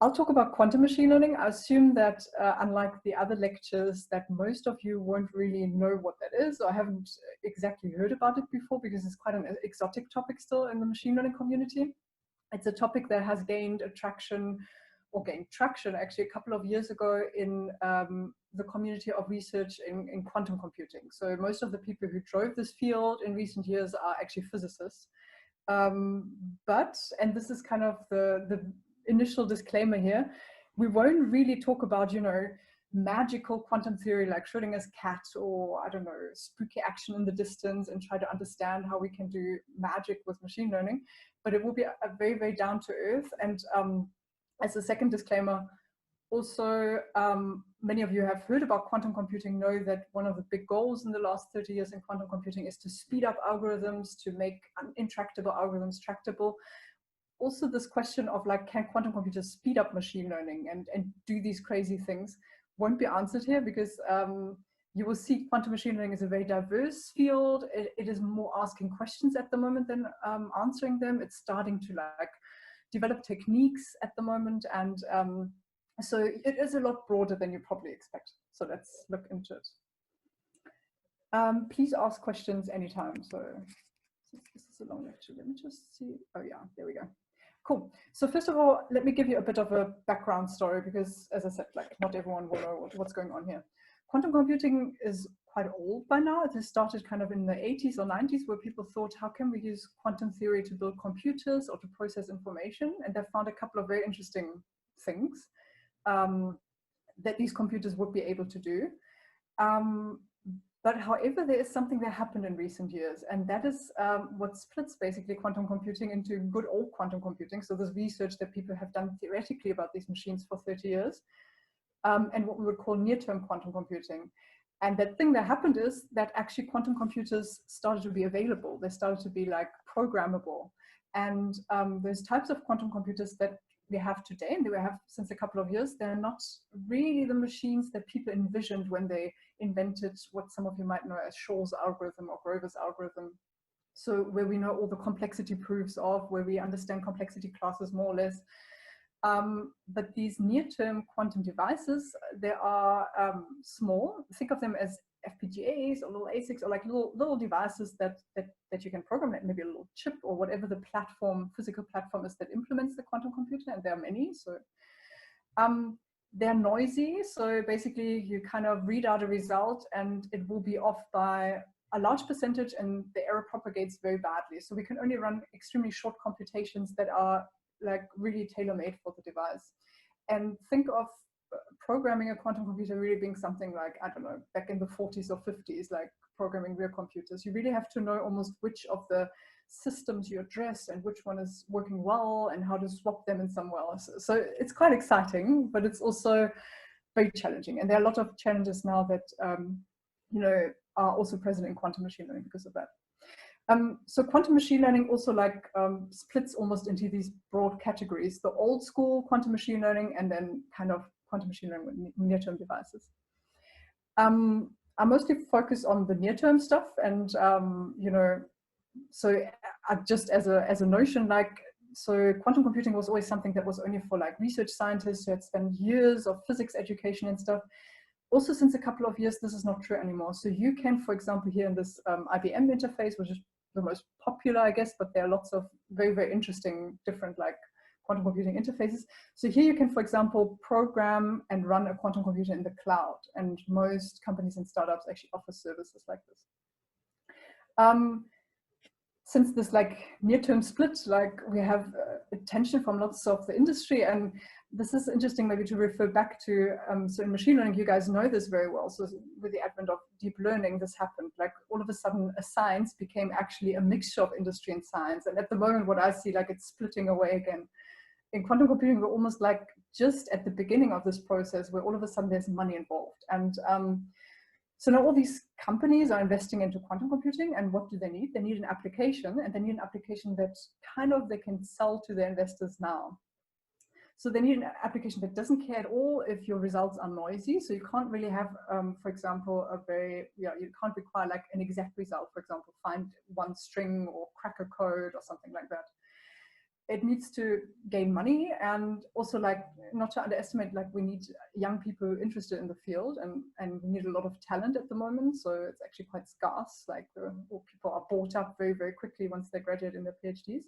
I'll talk about quantum machine learning. I assume that unlike the other lectures, that most of you won't really know what that is, or haven't exactly heard about it before, because it's quite an exotic topic still in the machine learning community. It's a topic that has gained traction actually a couple of years ago in the community of research in quantum computing. So most of the people who drove this field in recent years are actually physicists. And this is kind of the initial disclaimer here, we won't really talk about, magical quantum theory like Schrödinger's cat, or I don't know, spooky action in the distance, and try to understand how we can do magic with machine learning. But it will be a very, very down to earth. And as a second disclaimer, also, many of you have heard about quantum computing, know that one of the big goals in the last 30 years in quantum computing is to speed up algorithms, to make intractable algorithms tractable. Also, this question of like, can quantum computers speed up machine learning and do these crazy things won't be answered here, because you will see quantum machine learning is a very diverse field. It is more asking questions at the moment than answering them. It's starting to like develop techniques at the moment, and so it is a lot broader than you probably expect. So let's look into it. Please ask questions anytime. So this is a long lecture. Let me just see. Oh yeah, there we go. Cool. So first of all, let me give you a bit of a background story, because as I said, like not everyone will know what's going on here. Quantum computing is quite old by now. It has started kind of in the 80s or 90s, where people thought, how can we use quantum theory to build computers or to process information? And they found a couple of very interesting things that these computers would be able to do. But however, there is something that happened in recent years, and that is what splits basically quantum computing into good old quantum computing. So there's research that people have done theoretically about these machines for 30 years, and what we would call near-term quantum computing. And that thing that happened is that actually quantum computers started to be available. They started to be like programmable. And those types of quantum computers that we have today, and they have since a couple of years, they're not really the machines that people envisioned when they invented what some of you might know as Schuld's algorithm or Grover's algorithm. So where we know all the complexity proofs of, where we understand complexity classes more or less. But these near-term quantum devices, they are small. Think of them as FPGAs or little ASICs, or like little devices that you can program, like maybe a little chip or whatever the physical platform is that implements the quantum computer, and there are many. So they're noisy. So basically you kind of read out a result and it will be off by a large percentage, and the error propagates very badly. So we can only run extremely short computations that are like really tailor-made for the device. And think of programming a quantum computer really being something like, I don't know, back in the 40s or 50s, like programming real computers. You really have to know almost which of the systems you address and which one is working well and how to swap them in somewhere else. So it's quite exciting, but it's also very challenging. And there are a lot of challenges now that, are also present in quantum machine learning because of that. So quantum machine learning also like splits almost into these broad categories: the old school quantum machine learning, and then kind of quantum machine learning with near-term devices. I mostly focus on the near-term stuff, and so just as a notion, like, so quantum computing was always something that was only for like research scientists who had spent years of physics education and stuff. Also, since a couple of years, this is not true anymore. So you can, for example, here in this IBM interface, which is the most popular, I guess, but there are lots of very, very interesting different like quantum computing interfaces. So here you can, for example, program and run a quantum computer in the cloud. And most companies and startups actually offer services like this. Since this like near-term split, like we have attention from lots of the industry, and this is interesting maybe to refer back to, so in machine learning, you guys know this very well. So with the advent of deep learning, this happened. Like all of a sudden, a science became actually a mixture of industry and science. And at the moment, what I see, like it's splitting away again. In quantum computing, we're almost like just at the beginning of this process where all of a sudden there's money involved. And so now all these companies are investing into quantum computing, and what do they need? They need an application, and they need an application that kind of they can sell to their investors now. So they need an application that doesn't care at all if your results are noisy. So you can't really have, for example, you can't require like an exact result, for example, find one string or crack a code or something like that. it needs to gain money, and also like not to underestimate, like we need young people interested in the field, and we need a lot of talent at the moment. So it's actually quite scarce. Like people are bought up very, very quickly once they graduate in their PhDs.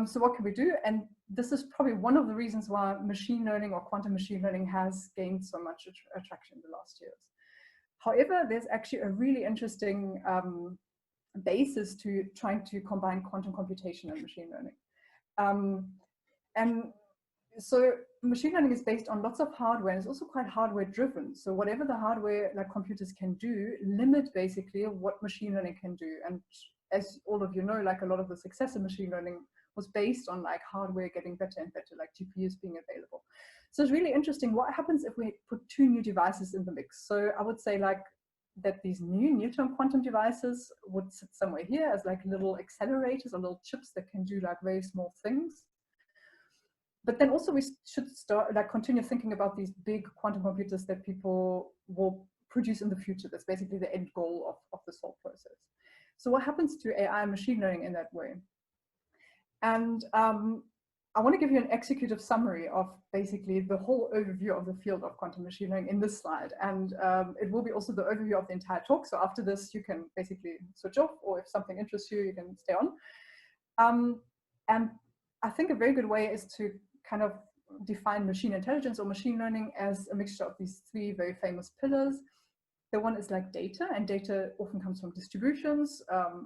So what can we do? And this is probably one of the reasons why machine learning or quantum machine learning has gained so much attraction in the last years. However, there's actually a really interesting basis to trying to combine quantum computation and machine learning. And so machine learning is based on lots of hardware, and it's also quite hardware driven. So whatever the hardware like computers can do limit basically what machine learning can do. And as all of you know, like a lot of the success of machine learning was based on like hardware getting better and better, like GPUs being available. So it's really interesting what happens if we put two new devices in the mix. So I would say like that these new near-term quantum devices would sit somewhere here as like little accelerators or little chips that can do like very small things. But then also we should start like continue thinking about these big quantum computers that people will produce in the future. That's basically the end goal of this whole process. So what happens to AI and machine learning in that way? And I want to give you an executive summary of basically the whole overview of the field of quantum machine learning in this slide. And it will be also the overview of the entire talk. So after this, you can basically switch off, or if something interests you, you can stay on. And I think a very good way is to kind of define machine intelligence or machine learning as a mixture of these three very famous pillars. The one is like data, and data often comes from distributions.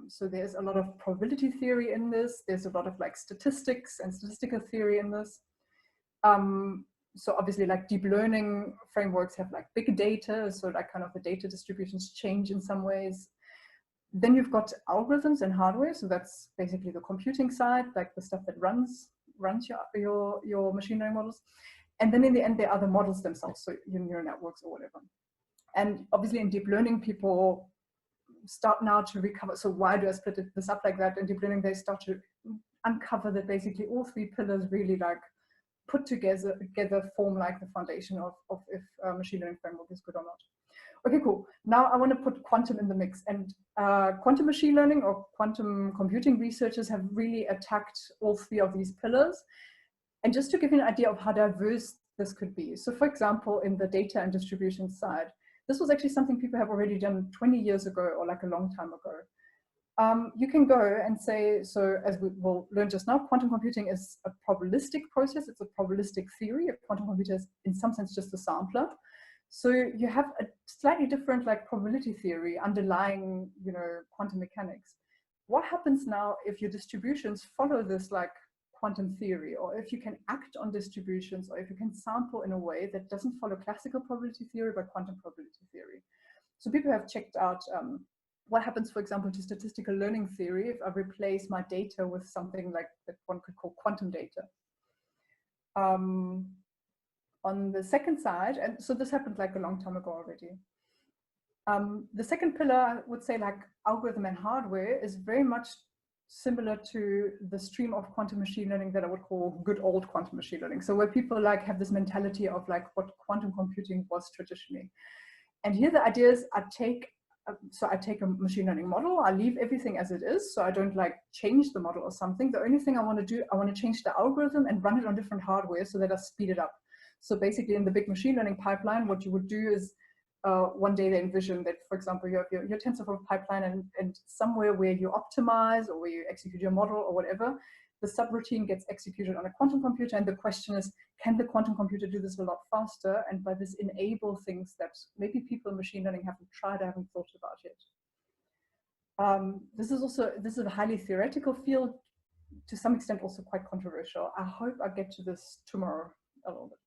So there's a lot of probability theory in this. There's a lot of like statistics and statistical theory in this. So obviously like deep learning frameworks have like big data. So like kind of the data distributions change in some ways. Then you've got algorithms and hardware. So that's basically the computing side, like the stuff that runs your machine learning models. And then in the end, there are the models themselves. So your neural networks or whatever. And obviously in deep learning, people start now to recover. So why do I split this up like that? In deep learning, they start to uncover that basically all three pillars really like put together form like the foundation of if a machine learning framework is good or not. Okay, cool. Now I want to put quantum in the mix. And quantum machine learning or quantum computing researchers have really attacked all three of these pillars. And just to give you an idea of how diverse this could be. So for example, in the data and distribution side, this was actually something people have already done 20 years ago or like a long time ago. You can go and say, so as we will learn just now, quantum computing is a probabilistic process. It's a probabilistic theory. A quantum computer is in some sense just a sampler. So you have a slightly different like probability theory underlying, you know, quantum mechanics. What happens now if your distributions follow this like quantum theory, or if you can act on distributions, or if you can sample in a way that doesn't follow classical probability theory, but quantum probability theory. So people have checked out what happens, for example, to statistical learning theory if I replace my data with something like that one could call quantum data. On the second side, and so this happened like a long time ago already. The second pillar, I would say like algorithm and hardware, is very much similar to the stream of quantum machine learning that I would call good old quantum machine learning. So where people like have this mentality of like what quantum computing was traditionally. And here the idea is I take a machine learning model, I leave everything as it is. So I don't like change the model or something. The only thing I want to do, I want to change the algorithm and run it on different hardware so that I speed it up. So basically in the big machine learning pipeline, what you would do is one day they envision that, for example, you have your TensorFlow pipeline, and somewhere where you optimize or where you execute your model or whatever, the subroutine gets executed on a quantum computer. And the question is, can the quantum computer do this a lot faster? And by this enable things that maybe people in machine learning haven't tried, haven't thought about yet. This is a highly theoretical field, to some extent also quite controversial. I hope I get to this tomorrow a little bit.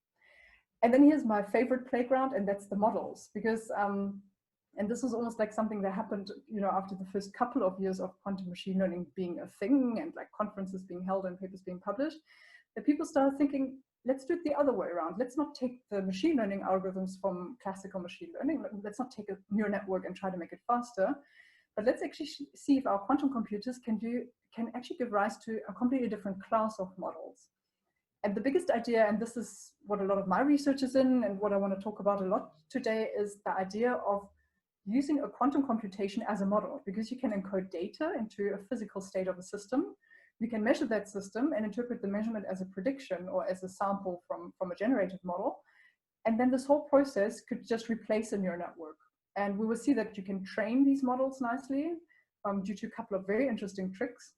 And then here's my favorite playground, and that's the models, because, and this is almost like something that happened, you know, after the first couple of years of quantum machine learning being a thing and like conferences being held and papers being published, that people started thinking, let's do it the other way around. Let's not take the machine learning algorithms from classical machine learning. Let's not take a neural network and try to make it faster, but let's actually see if our quantum computers can actually give rise to a completely different class of models. And the biggest idea, and this is what a lot of my research is in, and what I want to talk about a lot today, is the idea of using a quantum computation as a model, because you can encode data into a physical state of a system. you can measure that system and interpret the measurement as a prediction or as a sample from a generated model. And then this whole process could just replace a neural network. And we will see that you can train these models nicely due to a couple of very interesting tricks.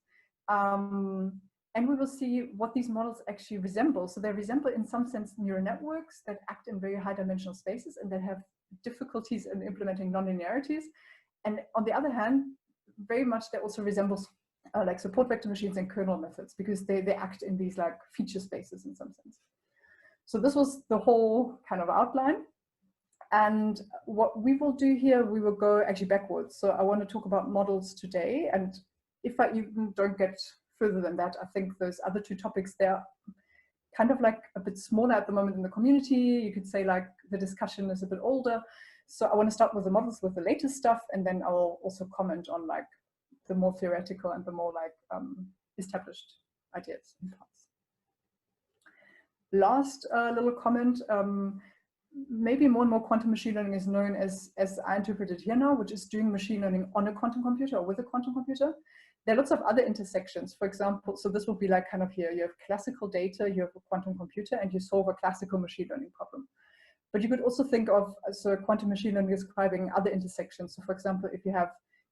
And we will see what these models actually resemble. So they resemble, in some sense, neural networks that act in very high dimensional spaces and that have difficulties in implementing nonlinearities. And on the other hand, very much that also resembles like support vector machines and kernel methods, because they act in these like feature spaces in some sense. So this was the whole kind of outline. And what we will do here, we will go actually backwards. So I want to talk about models today. And if I even don't get further than that, I think those other two topics, they're kind of like a bit smaller at the moment in the community. You could say like the discussion is a bit older. So I want to start with the models with the latest stuff, and then I'll also comment on like the more theoretical and the more like established ideas and parts. Last little comment, maybe more and more quantum machine learning is known as I interpret it here now, which is doing machine learning on a quantum computer or with a quantum computer. There are lots of other intersections. For example, so this will be like kind of here, you have classical data, you have a quantum computer, and you solve a classical machine learning problem. But you could also think of so quantum machine learning describing other intersections. So for example, if you have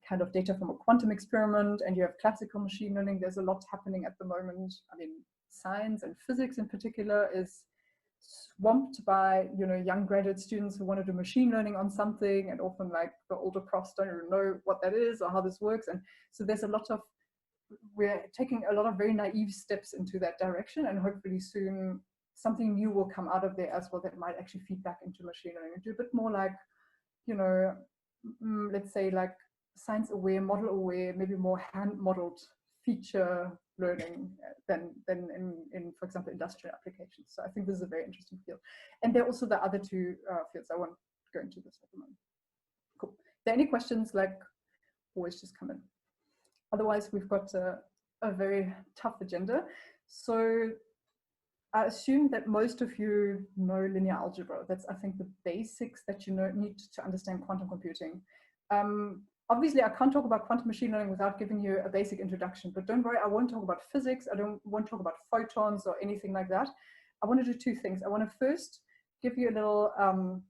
kind of data from a quantum experiment and you have classical machine learning, there's a lot happening at the moment. I mean, science and physics in particular is swamped by, you know, young graduate students who want to do machine learning on something, and often like the older profs don't even know what that is or how this works. And so there's a lot of, we're taking a lot of very naive steps into that direction, and hopefully soon something new will come out of there as well that might actually feed back into machine learning and do a bit more like, you know, let's say like science aware, model aware, maybe more hand modeled feature learning than in, for example, industrial applications. So I think this is a very interesting field. And there are also the other two fields. I won't go into this at the moment. Cool. Are there any questions? Like, always just come in. Otherwise, we've got a very tough agenda. So I assume that most of you know linear algebra. That's, I think, the basics that you need to understand quantum computing. Obviously, I can't talk about quantum machine learning without giving you a basic introduction, but don't worry, I won't talk about physics. I won't talk about photons or anything like that. I want to do two things. I want to first give you a little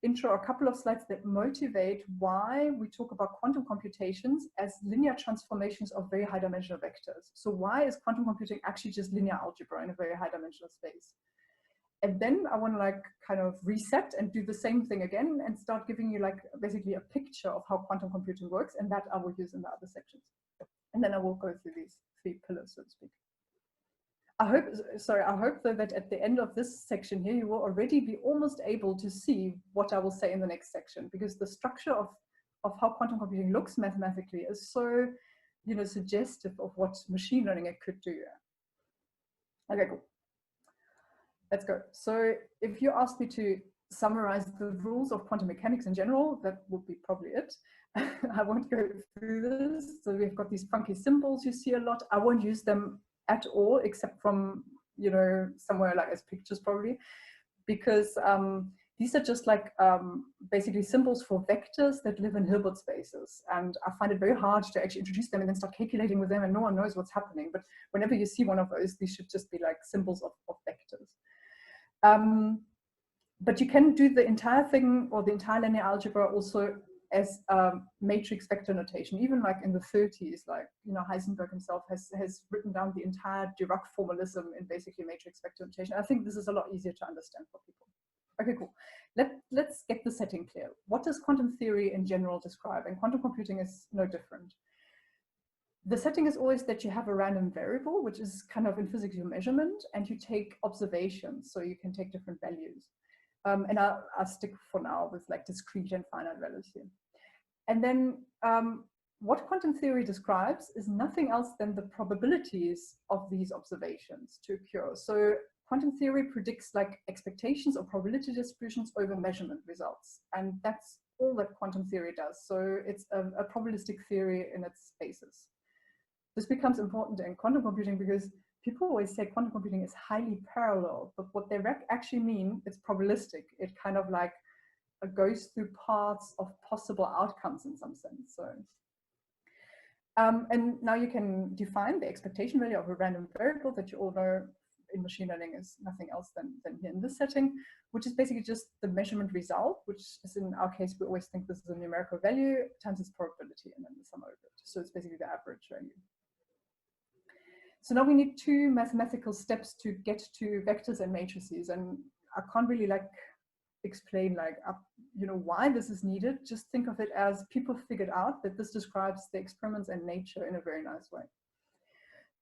intro, a couple of slides that motivate why we talk about quantum computations as linear transformations of very high dimensional vectors. So why is quantum computing actually just linear algebra in a very high dimensional space? And then I want to like kind of reset and do the same thing again and start giving you like basically a picture of how quantum computing works, and that I will use in the other sections. And then I will go through these three pillars, so to speak. I hope though that at the end of this section here, you will already be almost able to see what I will say in the next section, because the structure of how quantum computing looks mathematically is so, you know, suggestive of what machine learning it could do. Okay, cool. Let's go. So if you ask me to summarize the rules of quantum mechanics in general, that would be probably it. I won't go through this. So we've got these funky symbols you see a lot. I won't use them at all, except from, you know, somewhere like as pictures probably, because these are just like basically symbols for vectors that live in Hilbert spaces. And I find it very hard to actually introduce them and then start calculating with them, and no one knows what's happening. But whenever you see one of those, these should just be like symbols of vectors. But you can do the entire thing or the entire linear algebra also as matrix vector notation. Even like in the 30s, like, you know, Heisenberg himself has written down the entire Dirac formalism in basically matrix vector notation. I think this is a lot easier to understand for people. Okay, cool. Let's get the setting clear. What does quantum theory in general describe? And quantum computing is no different. The setting is always that you have a random variable, which is kind of in physics your measurement, and you take observations, so you can take different values. And I'll stick for now with like discrete and finite values here. And then what quantum theory describes is nothing else than the probabilities of these observations to occur. So quantum theory predicts like expectations or probability distributions over measurement results. And that's all that quantum theory does. So it's a probabilistic theory in its basis. This becomes important in quantum computing because people always say quantum computing is highly parallel, but what they actually mean, it's probabilistic. It kind of like goes through paths of possible outcomes in some sense. So And now you can define the expectation value of a random variable that you all know in machine learning is nothing else than here in this setting, which is basically just the measurement result, which is in our case, we always think this is a numerical value times its probability and then the sum over it. So it's basically the average value. So now we need two mathematical steps to get to vectors and matrices. And I can't really explain why this is needed. Just think of it as people figured out that this describes the experiments and nature in a very nice way.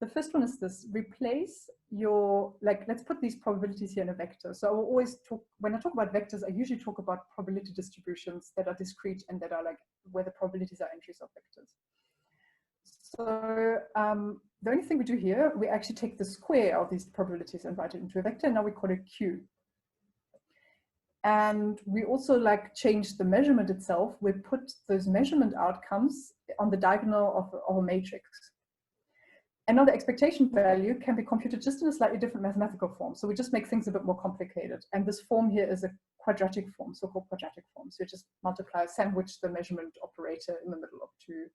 The first one is this: replace your, let's put these probabilities here in a vector. So I will always talk, when I talk about vectors, I usually talk about probability distributions that are discrete and that are where the probabilities are entries of vectors. So the only thing we do here, we actually take the square of these probabilities and write it into a vector. And now we call it Q. And we also change the measurement itself. We put those measurement outcomes on the diagonal of a matrix. And now the expectation value can be computed just in a slightly different mathematical form. So we just make things a bit more complicated. And this form here is a quadratic form, so-called quadratic form. So you just multiply, sandwich the measurement operator in the middle of two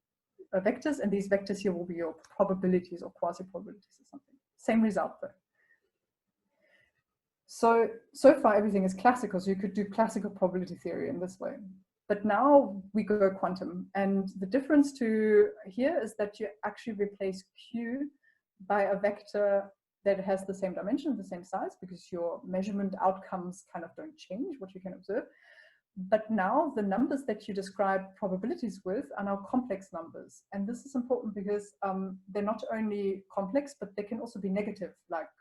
vectors. And these vectors here will be your probabilities or quasi-probabilities or something. Same result though. So far everything is classical. So you could do classical probability theory in this way. But now we go quantum, and the difference to here is that you actually replace Q by a vector that has the same dimension, the same size, because your measurement outcomes kind of don't change what you can observe. But now the numbers that you describe probabilities with are now complex numbers. And this is important because they're not only complex, but they can also be negative.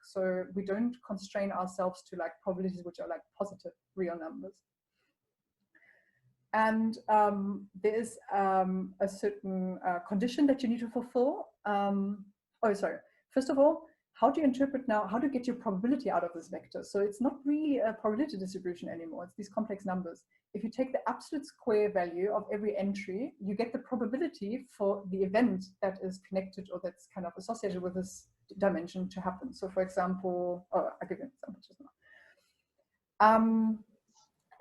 So we don't constrain ourselves to probabilities which are positive real numbers. And there is a certain condition that you need to fulfill. First of all, how do you interpret now, how do you get your probability out of this vector? So it's not really a probability distribution anymore, it's these complex numbers. If you take the absolute square value of every entry, you get the probability for the event that is connected or that's kind of associated with this dimension to happen. So for example, I'll give you an example just now.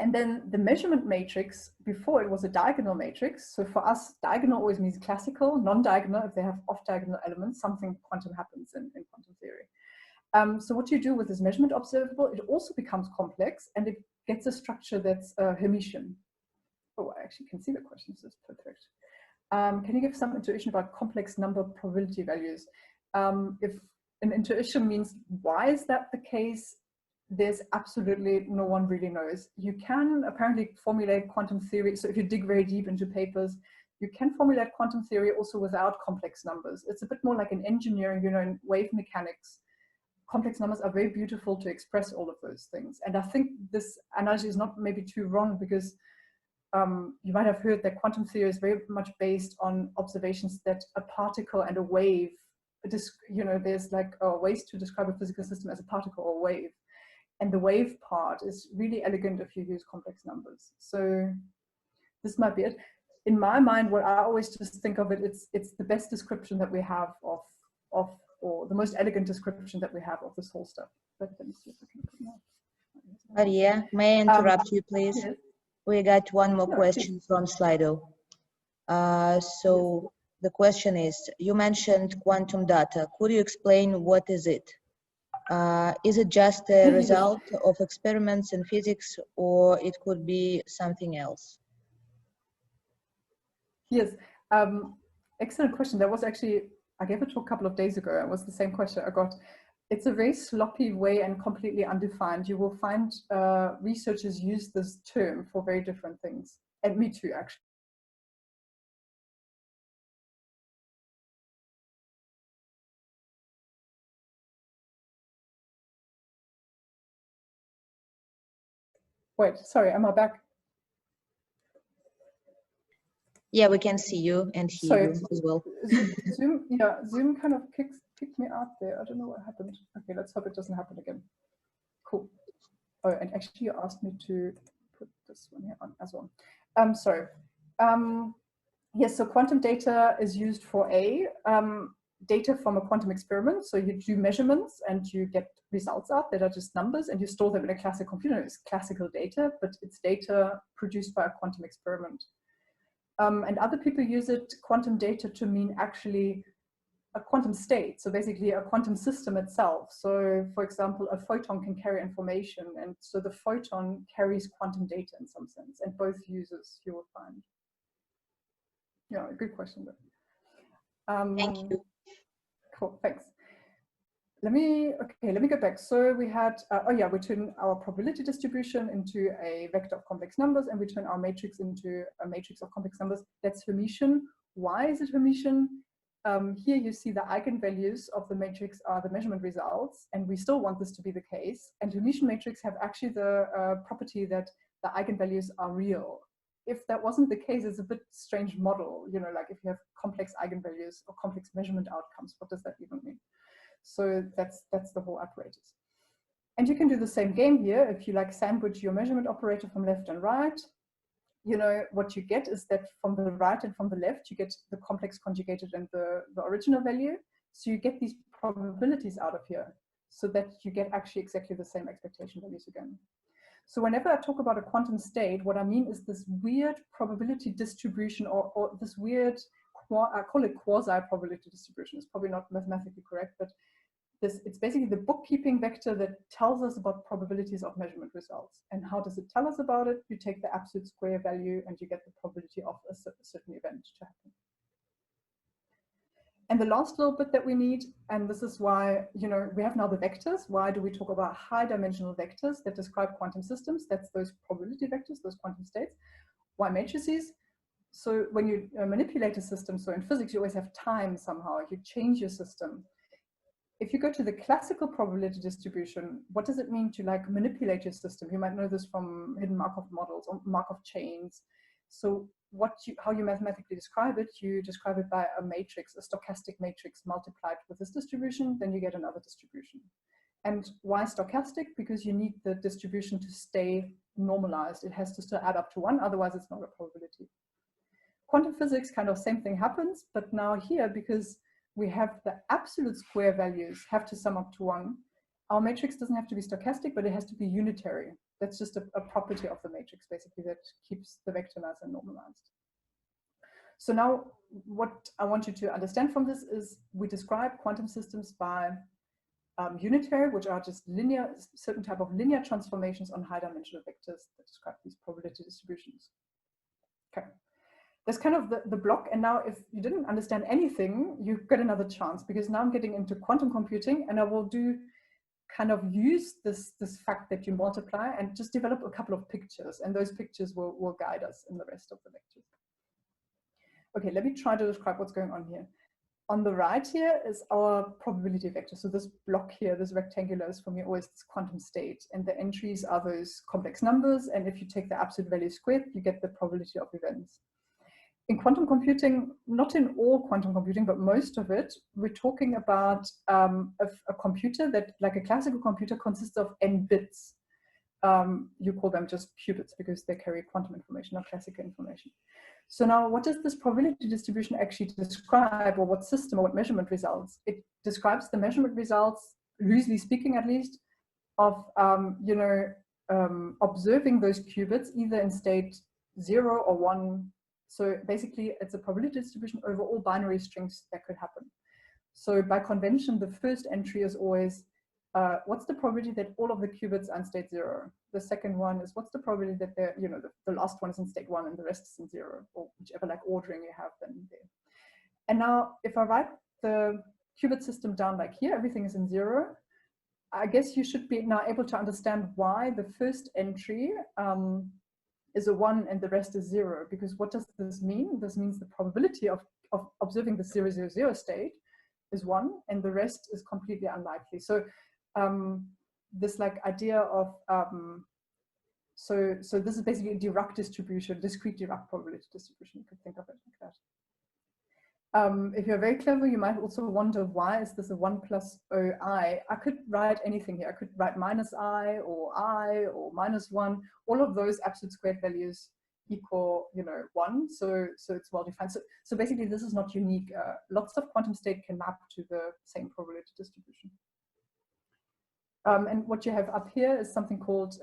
And then the measurement matrix, before it was a diagonal matrix. So for us, diagonal always means classical, non-diagonal, if they have off-diagonal elements, something quantum happens in quantum theory. So what you do with this measurement observable, it also becomes complex and it gets a structure that's Hermitian. Oh, I actually can see the question, so it's perfect. Can you give some intuition about complex number probability values? If an intuition means why is that the case, there's absolutely no one really knows. You can apparently formulate quantum theory. So if you dig very deep into papers, you can formulate quantum theory also without complex numbers. It's a bit more like in engineering, in wave mechanics. Complex numbers are very beautiful to express all of those things. And I think this analogy is not maybe too wrong because you might have heard that quantum theory is very much based on observations that a particle and a wave, there's ways to describe a physical system as a particle or a wave. And the wave part is really elegant if you use complex numbers. So this might be it. In my mind, what I always just think of it, it's the best description that we have or the most elegant description that we have of this whole stuff. But let me see if I can put that. Maria, may I interrupt you, please? Yes. We got one more question please. from Slido. So the question is, you mentioned quantum data. Could you explain what is it? Is it just a result of experiments in physics, or it could be something else? Yes, excellent question. That was actually, I gave a talk a couple of days ago. It was the same question I got. It's a very sloppy way and completely undefined. You will find researchers use this term for very different things. And me too, actually. Wait, sorry, am I back? Yeah, we can see you and hear you as well. Zoom kind of kicked me out there. I don't know what happened. Okay, let's hope it doesn't happen again. Cool. Oh, and actually you asked me to put this one here on as well. Sorry. Yes, so quantum data is used for data from a quantum experiment. So you do measurements and you get results out that are just numbers and you store them in a classical computer. It's classical data, but it's data produced by a quantum experiment. And other people use it, quantum data, to mean actually a quantum state. So basically a quantum system itself. So for example, a photon can carry information. And so the photon carries quantum data in some sense, and both uses you will find. Yeah, good question. Thank you. Cool, thanks. Let me go back. So we had, we turn our probability distribution into a vector of complex numbers, and we turn our matrix into a matrix of complex numbers. That's Hermitian. Why is it Hermitian? Here you see the eigenvalues of the matrix are the measurement results, and we still want this to be the case. And Hermitian matrix have actually the property that the eigenvalues are real. If that wasn't the case, it's a bit strange model, you know, like if you have complex eigenvalues or complex measurement outcomes, what does that even mean? So that's the whole apparatus. And you can do the same game here. If you like sandwich your measurement operator from left and right, you know, what you get is that from the right and from the left, you get the complex conjugated and the original value. So you get these probabilities out of here so that you get actually exactly the same expectation values again. So whenever I talk about a quantum state, what I mean is this weird probability distribution or this weird, I call it quasi-probability distribution. It's probably not mathematically correct, but it's basically the bookkeeping vector that tells us about probabilities of measurement results. And how does it tell us about it? You take the absolute square value and you get the probability of a certain event to happen. And the last little bit that we need, and this is why, you know, we have now the vectors. Why do we talk about high dimensional vectors that describe quantum systems? That's those probability vectors, those quantum states. Why matrices? So when you manipulate a system, so in physics, you always have time somehow. You change your system. If you go to the classical probability distribution, what does it mean to like manipulate your system? You might know this from hidden Markov models or Markov chains. So how you mathematically describe it, you describe it by a matrix, a stochastic matrix multiplied with this distribution, then you get another distribution. And why stochastic? Because you need the distribution to stay normalized. It has to still add up to 1, otherwise it's not a probability. Quantum physics, kind of same thing happens, but now here, because we have the absolute square values have to sum up to 1. Our matrix doesn't have to be stochastic, but it has to be unitary. That's just a property of the matrix, basically, that keeps the vector nice and normalized. So now what I want you to understand from this is we describe quantum systems by unitary, which are just linear, certain type of linear transformations on high dimensional vectors that describe these probability distributions. Okay. That's kind of the block. And now if you didn't understand anything, you get another chance, because now I'm getting into quantum computing, and I will use this fact that you multiply and just develop a couple of pictures, and those pictures will guide us in the rest of the lecture. Okay, let me try to describe what's going on here. On the right here is our probability vector. So this block here, this rectangular, is for me always this quantum state, and the entries are those complex numbers, and if you take the absolute value squared, you get the probability of events. In quantum computing, not in all quantum computing, but most of it, we're talking about a computer that, like a classical computer, consists of n bits. You call them just qubits because they carry quantum information, not classical information. So now what does this probability distribution actually describe, or what system or what measurement results? It describes the measurement results, loosely speaking at least, of observing those qubits either in state 0 or 1. So basically, it's a probability distribution over all binary strings that could happen. So by convention, the first entry is always, what's the probability that all of the qubits are in state 0? The second one is, what's the probability that they're, the last one is in state 1 and the rest is in 0, or whichever like ordering you have then there. And now, if I write the qubit system down like here, everything is in 0. I guess you should be now able to understand why the first entry is a 1 and the rest is 0, because what does this mean? This means the probability of observing the 000 state is 1 and the rest is completely unlikely. So this like idea of so this is basically a Dirac distribution, discrete Dirac probability distribution. You could think of it like that. If you're very clever, you might also wonder, why is this a 1 plus OI? I could write anything here. I could write minus I or minus 1. All of those absolute squared values equal, 1. So it's well defined. So basically, this is not unique. Lots of quantum state can map to the same probability distribution. And what you have up here is something called,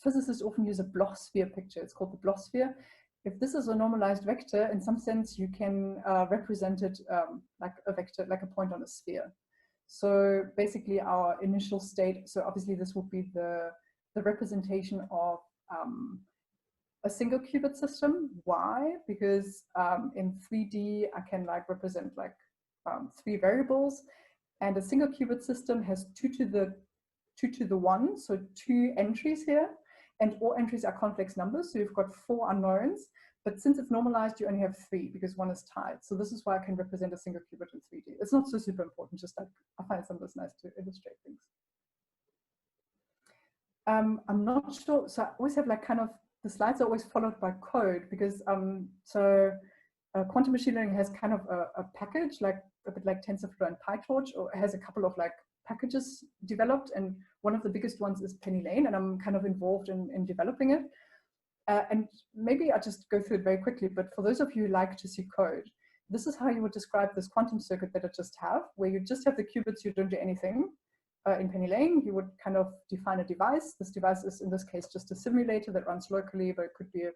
physicists often use a Bloch sphere picture. It's called the Bloch sphere. if this is a normalized vector, in some sense, you can represent it like a vector, like a point on a sphere. So basically our initial state, so obviously this would be the representation of a single qubit system. Why? Because in 3D, I can like represent like 3 variables, and a single qubit system has 2 to the 1, so 2 entries here, and all entries are complex numbers, so you've got 4 unknowns, but since it's normalized, you only have 3 because 1 is tied. So this is why I can represent a single qubit in 3D. It's not so super important, just like I find some of this nice to illustrate things. I'm not sure, so I always have like kind of, the slides are always followed by code because quantum machine learning has kind of a package, like a bit like TensorFlow and PyTorch, or it has a couple of like packages developed, and one of the biggest ones is PennyLane, and I'm kind of involved in developing it. And maybe I'll just go through it very quickly, but for those of you who like to see code, this is how you would describe this quantum circuit that I just have, where you just have the qubits, you don't do anything. In PennyLane, you would kind of define a device. This device is, in this case, just a simulator that runs locally, but it could be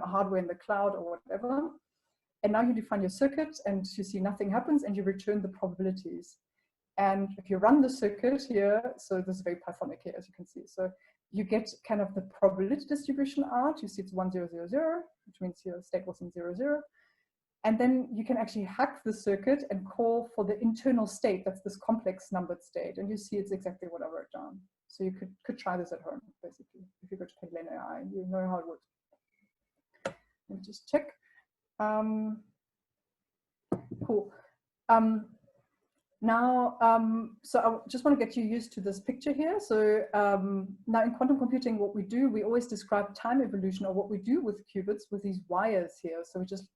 hardware in the cloud or whatever. And now you define your circuit, and you see nothing happens, and you return the probabilities. And if you run the circuit here, so this is very Pythonic here, as you can see. So you get kind of the probability distribution out. You see it's 1, 0, 0, 0, which means your state was in 0, 0. And then you can actually hack the circuit and call for the internal state. That's this complex numbered state. And you see it's exactly what I wrote down. So you could try this at home, basically. If you go to PennyLane AI, you know how it works. Let me just check. Cool. So I just want to get you used to this picture here. So now in quantum computing, what we do, we always describe time evolution, or what we do with qubits with these wires here. So we just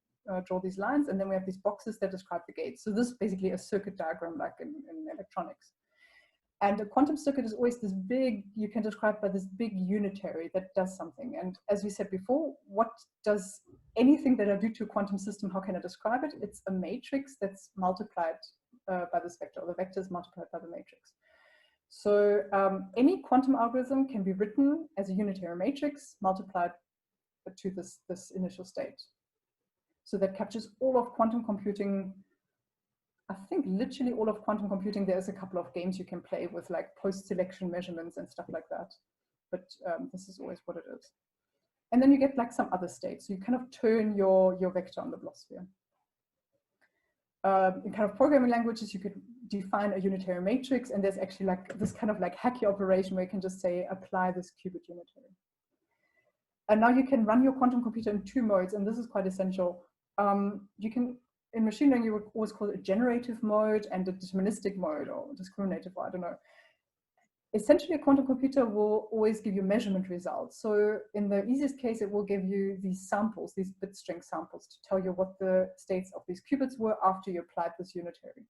draw these lines, and then we have these boxes that describe the gates. So this is basically a circuit diagram like in electronics. And a quantum circuit is always this big, you can describe by this big unitary that does something. And as we said before, what does anything that I do to a quantum system, how can I describe it? It's a matrix that's multiplied by this vector, or the vector is multiplied by the matrix. So any quantum algorithm can be written as a unitary matrix multiplied to this initial state. So that captures all of quantum computing. I think literally all of quantum computing. There's a couple of games you can play with, like post-selection measurements and stuff like that. But this is always what it is. And then you get like some other states. So you kind of turn your vector on the Blocksphere. In kind of programming languages, you could define a unitary matrix, and there's actually like this kind of like hacky operation where you can just say, apply this qubit unitary. And now you can run your quantum computer in 2 modes, and this is quite essential. You can, in machine learning, you would always call it a generative mode and a deterministic mode, or discriminative, or I don't know. Essentially, a quantum computer will always give you measurement results. So in the easiest case, it will give you these samples, these bit string samples, to tell you what the states of these qubits were after you applied this unitary.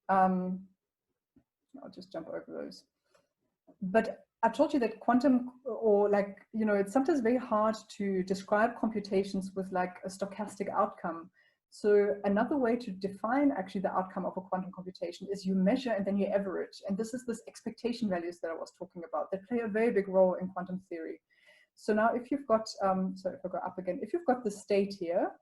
I'll just jump over those. But I told you that quantum, or like, it's sometimes very hard to describe computations with like a stochastic outcome. So another way to define actually the outcome of a quantum computation is you measure and then you average. And this is this expectation values that I was talking about that play a very big role in quantum theory. So now if you've got, so if I go up again, if you've got the state here,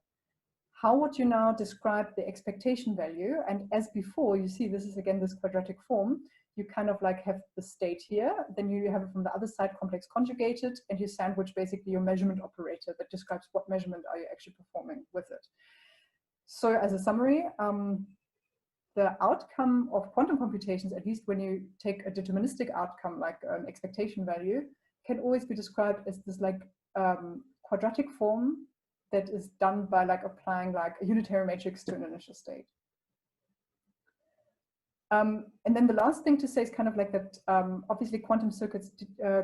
how would you now describe the expectation value? And as before, you see this is again this quadratic form. You kind of like have the state here, then you have it from the other side complex conjugated, and you sandwich basically your measurement operator that describes what measurement are you actually performing with it. So as a summary, the outcome of quantum computations, at least when you take a deterministic outcome like an expectation value, can always be described as this like quadratic form that is done by like applying like a unitary matrix to an initial state. And then the last thing to say is kind of like that, obviously quantum circuits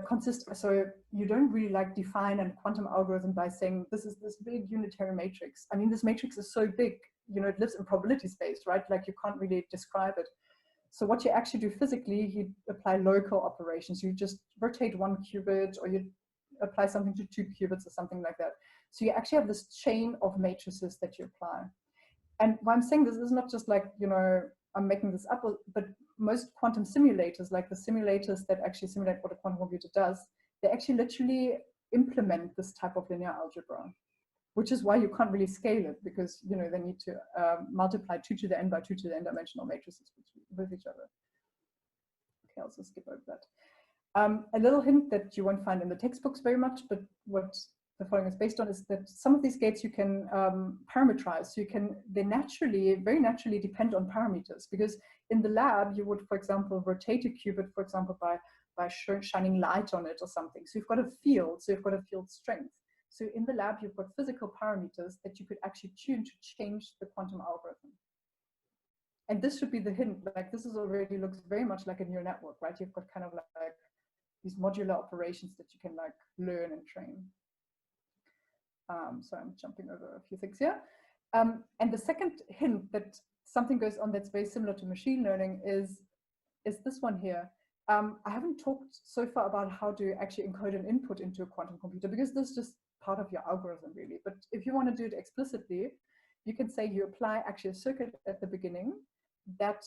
consist, so you don't really like define a quantum algorithm by saying this is this big unitary matrix. I mean, this matrix is so big, it lives in probability space, right? Like you can't really describe it. So what you actually do physically, you apply local operations. You just rotate 1 qubit, or you apply something to 2 qubits or something like that. So you actually have this chain of matrices that you apply. And why I'm saying this is not just like, I'm making this up, but most quantum simulators, like the simulators that actually simulate what a quantum computer does, they actually literally implement this type of linear algebra. which is why you can't really scale it, because they need to multiply 2 to the n by 2 to the n dimensional matrices with each other. Okay, I'll also skip over that. A little hint that you won't find in the textbooks very much, but what the following is based on is that some of these gates you can parameterize. So they very naturally depend on parameters, because in the lab you would, for example, rotate a qubit, for example, by shining light on it or something. So you've got a field, so you've got a field strength. So in the lab you've got physical parameters that you could actually tune to change the quantum algorithm. And this should be the hint, like this already looks very much like a neural network, right? You've got kind of like these modular operations that you can like learn and train. So I'm jumping over a few things here. And the second hint that something goes on that's very similar to machine learning is this one here. I haven't talked so far about how to actually encode an input into a quantum computer, because this is just part of your algorithm really. But if you want to do it explicitly, you can say you apply actually a circuit at the beginning that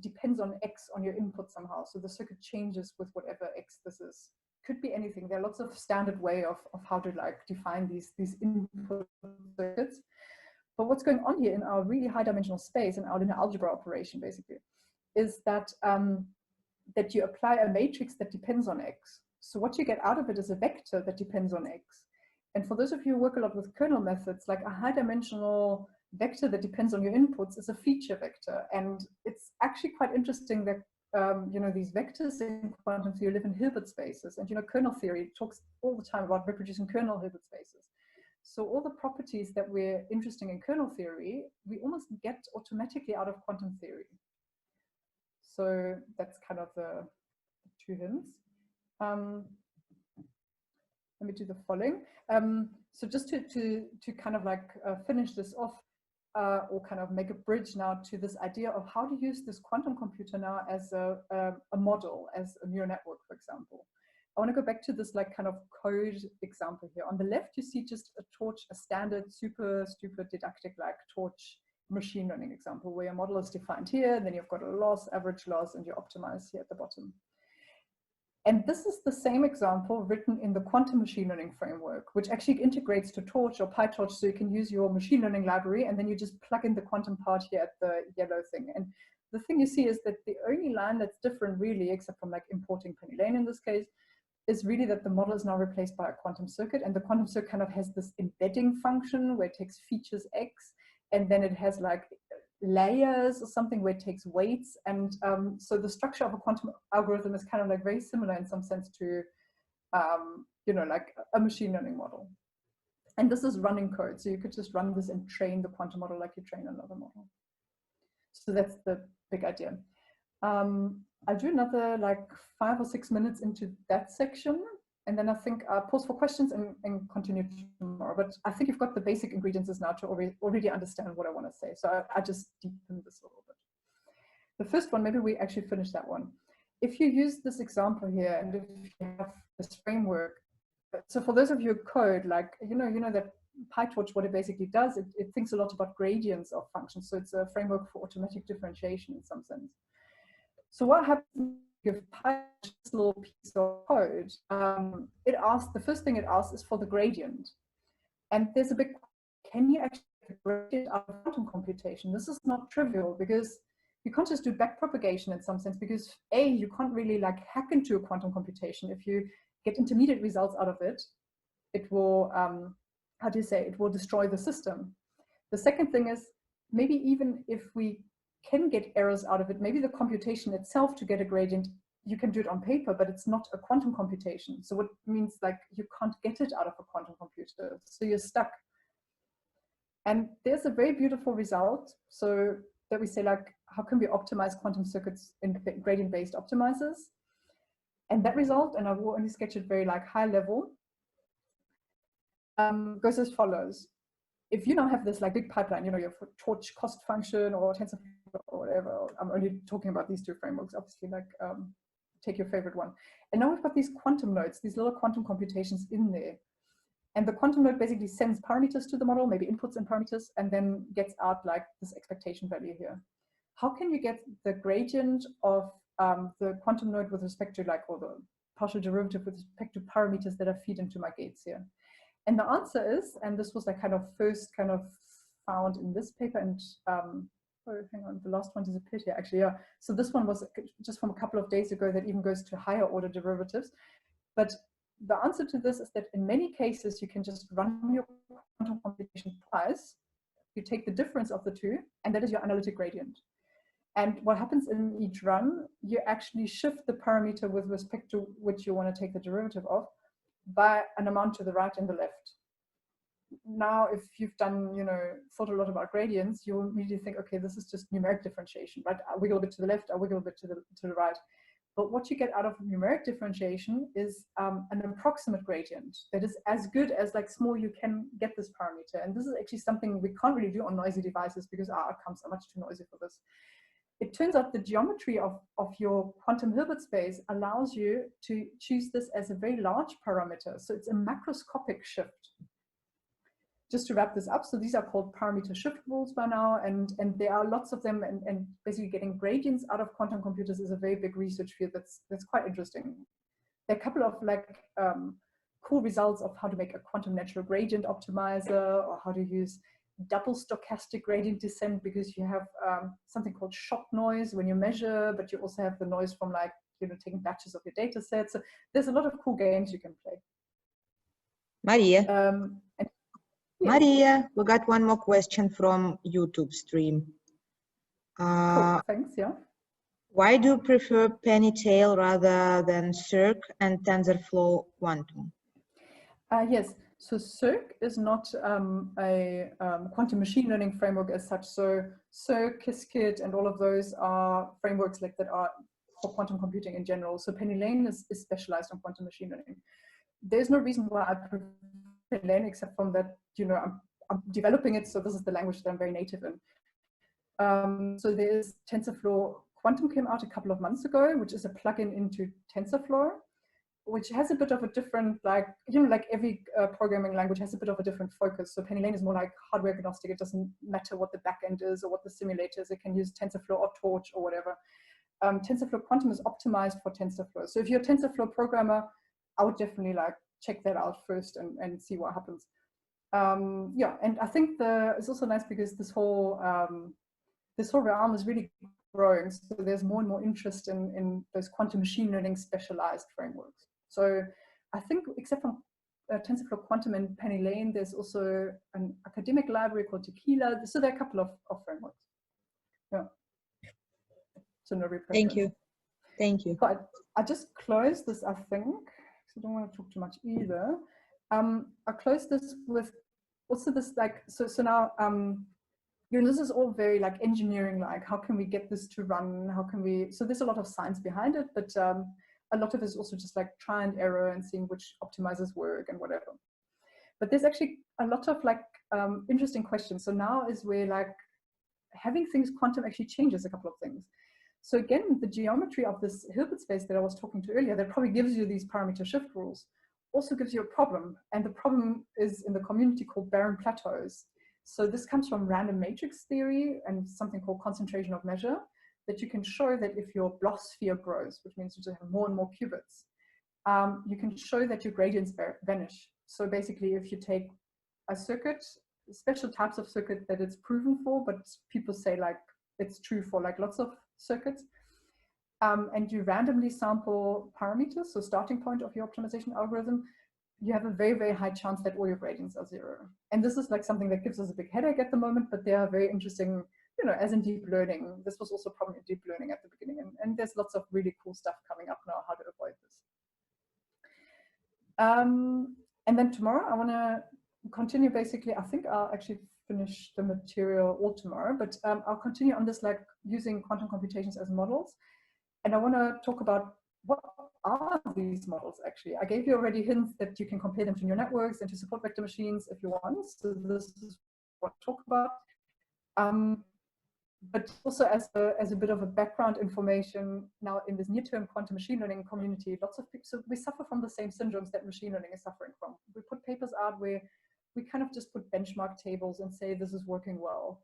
depends on X on your input somehow. So the circuit changes with whatever X this is. Could be anything. There are lots of standard way of how to like define these input circuits. But what's going on here in our really high dimensional space, in our linear algebra operation basically, is that that you apply a matrix that depends on X. So what you get out of it is a vector that depends on X. And for those of you who work a lot with kernel methods, like a high dimensional vector that depends on your inputs is a feature vector. And it's actually quite interesting that these vectors in quantum theory live in Hilbert spaces. And kernel theory talks all the time about reproducing kernel Hilbert spaces. So all the properties that we're interested in kernel theory, we almost get automatically out of quantum theory. So that's kind of the 2 hints. Let me do the following. So just to kind of like finish this off, or kind of make a bridge now to this idea of how to use this quantum computer now as a model, as a neural network, for example. I want to go back to this like kind of code example here. On the left, you see just a torch, a standard super stupid didactic like torch machine learning example where your model is defined here, and then you've got a loss, average loss, and you optimize here at the bottom. And this is the same example written in the quantum machine learning framework, which actually integrates to Torch or PyTorch, so you can use your machine learning library and then you just plug in the quantum part here at the yellow thing. And the thing you see is that the only line that's different really, except from like importing Penny Lane in this case, is really that the model is now replaced by a quantum circuit, and the quantum circuit kind of has this embedding function where it takes features X, and then it has like layers or something where it takes weights. And so the structure of a quantum algorithm is kind of like very similar in some sense to, like a machine learning model. And this is running code. So you could just run this and train the quantum model like you train another model. So that's the big idea. I'll do another like 5 or 6 minutes into that section. And then I think I'll pause for questions and continue tomorrow. But I think you've got the basic ingredients now to already understand what I want to say. So I just deepen this a little bit. The first one, maybe we actually finish that one. If you use this example here, and if you have this framework, so for those of you who code, like, you know that PyTorch, what it basically does, it thinks a lot about gradients of functions. So it's a framework for automatic differentiation in some sense. So what happens if PyTorch this little piece of code, the first thing it asks is for the gradient. And there's a big, can you actually get the gradient out of quantum computation? This is not trivial, because you can't just do backpropagation in some sense, because A, you can't really like hack into a quantum computation. If you get intermediate results out of it, it will, it will destroy the system. The second thing is, maybe even if we can get errors out of it, maybe the computation itself to get a gradient, you can do it on paper, but it's not a quantum computation. So what means like you can't get it out of a quantum computer, so you're stuck. And there's a very beautiful result, so that we say like, how can we optimize quantum circuits in gradient-based optimizers? And that result, and I will only sketch it very like high level, goes as follows. If you now have this like big pipeline, you have a torch cost function or TensorFlow or whatever, I'm only talking about these 2 frameworks, obviously, like take your favorite one. And now we've got these quantum nodes, these little quantum computations in there. And the quantum node basically sends parameters to the model, maybe inputs and parameters, and then gets out like this expectation value here. How can you get the gradient of the quantum node with respect to like, or the partial derivative with respect to parameters that are feed into my gates here? And the answer is, and this was like kind of first kind of found in this paper, and oh, hang on, the last one disappeared here actually, yeah. So this one was just from a couple of days ago that even goes to higher order derivatives. But the answer to this is that in many cases, you can just run your quantum computation twice. You take the difference of the two, and that is your analytic gradient. And what happens in each run, you actually shift the parameter with respect to which you want to take the derivative of by an amount to the right and the left. Now, if you've done, thought a lot about gradients, you'll immediately think, okay, this is just numeric differentiation, right? I wiggle a bit to the left, I wiggle a bit to the right. But what you get out of numeric differentiation is an approximate gradient that is as good as like small you can get this parameter. And this is actually something we can't really do on noisy devices because our outcomes are much too noisy for this. It turns out the geometry of your quantum Hilbert space allows you to choose this as a very large parameter. So it's a macroscopic shift. Just to wrap this up, so these are called parameter shift rules by now, and there are lots of them, and basically getting gradients out of quantum computers is a very big research field that's quite interesting. There are a couple of like cool results of how to make a quantum natural gradient optimizer, or how to use double stochastic gradient descent, because you have something called shock noise when you measure, but you also have the noise from like taking batches of your data sets. So there's a lot of cool games you can play. Maria. Maria, we got one more question from YouTube stream. Cool, thanks, yeah. Why do you prefer Pennytail rather than Cirq and TensorFlow Quantum? Yes, so Cirq is not a quantum machine learning framework as such. So Cirq, Qiskit, and all of those are frameworks like that are for quantum computing in general. So PennyLane is specialized on quantum machine learning. There's no reason why I prefer PennyLane except from that, I'm developing it, so this is the language that I'm very native in. So there's TensorFlow Quantum came out a couple of months ago, which is a plugin into TensorFlow, which has a bit of a different, like every programming language has a bit of a different focus. So PennyLane is more like hardware agnostic. It doesn't matter what the backend is or what the simulator is. It can use TensorFlow or Torch or whatever. TensorFlow Quantum is optimized for TensorFlow. So if you're a TensorFlow programmer, I would definitely like check that out first and see what happens. Yeah, and I think it's also nice because this whole realm is really growing. So there's more and more interest in those quantum machine learning specialized frameworks. So I think except from TensorFlow Quantum and PennyLane, there's also an academic library called Tequila. So there are a couple of frameworks. Yeah. So no real Thank you. Thank you. But I just closed this, I think. So I don't want to talk too much either. I closed this with also this like, so now, this is all very like engineering, like how can we get this to run? How can we, so there's a lot of science behind it, but a lot of it is also just like try and error and seeing which optimizers work and whatever. But there's actually a lot of like interesting questions. So now is where like having things quantum actually changes a couple of things. So again, the geometry of this Hilbert space that I was talking to earlier, that probably gives you these parameter shift rules, also gives you a problem. And the problem is in the community called barren plateaus. So this comes from random matrix theory and something called concentration of measure, that you can show that if your Bloch sphere grows, which means you just have more and more qubits, you can show that your gradients vanish. So basically, if you take a circuit, special types of circuit that it's proven for, but people say like it's true for like lots of circuits, and you randomly sample parameters, so starting point of your optimization algorithm, you have a very, very high chance that all your gradients are zero. And this is like something that gives us a big headache at the moment, but they are very interesting, as in deep learning. This was also probably deep learning at the beginning, and there's lots of really cool stuff coming up now, how to avoid this. And then tomorrow I want to continue basically, I think I'll actually finish the material all tomorrow, but I'll continue on this, like using quantum computations as models. And I want to talk about what are these models actually. I gave you already hints that you can compare them to neural networks and to support vector machines if you want. So this is what I talk about. But also as a bit of a background information, now in this near-term quantum machine learning community, lots of people, so we suffer from the same syndromes that machine learning is suffering from. We put papers out where we kind of just put benchmark tables and say this is working well.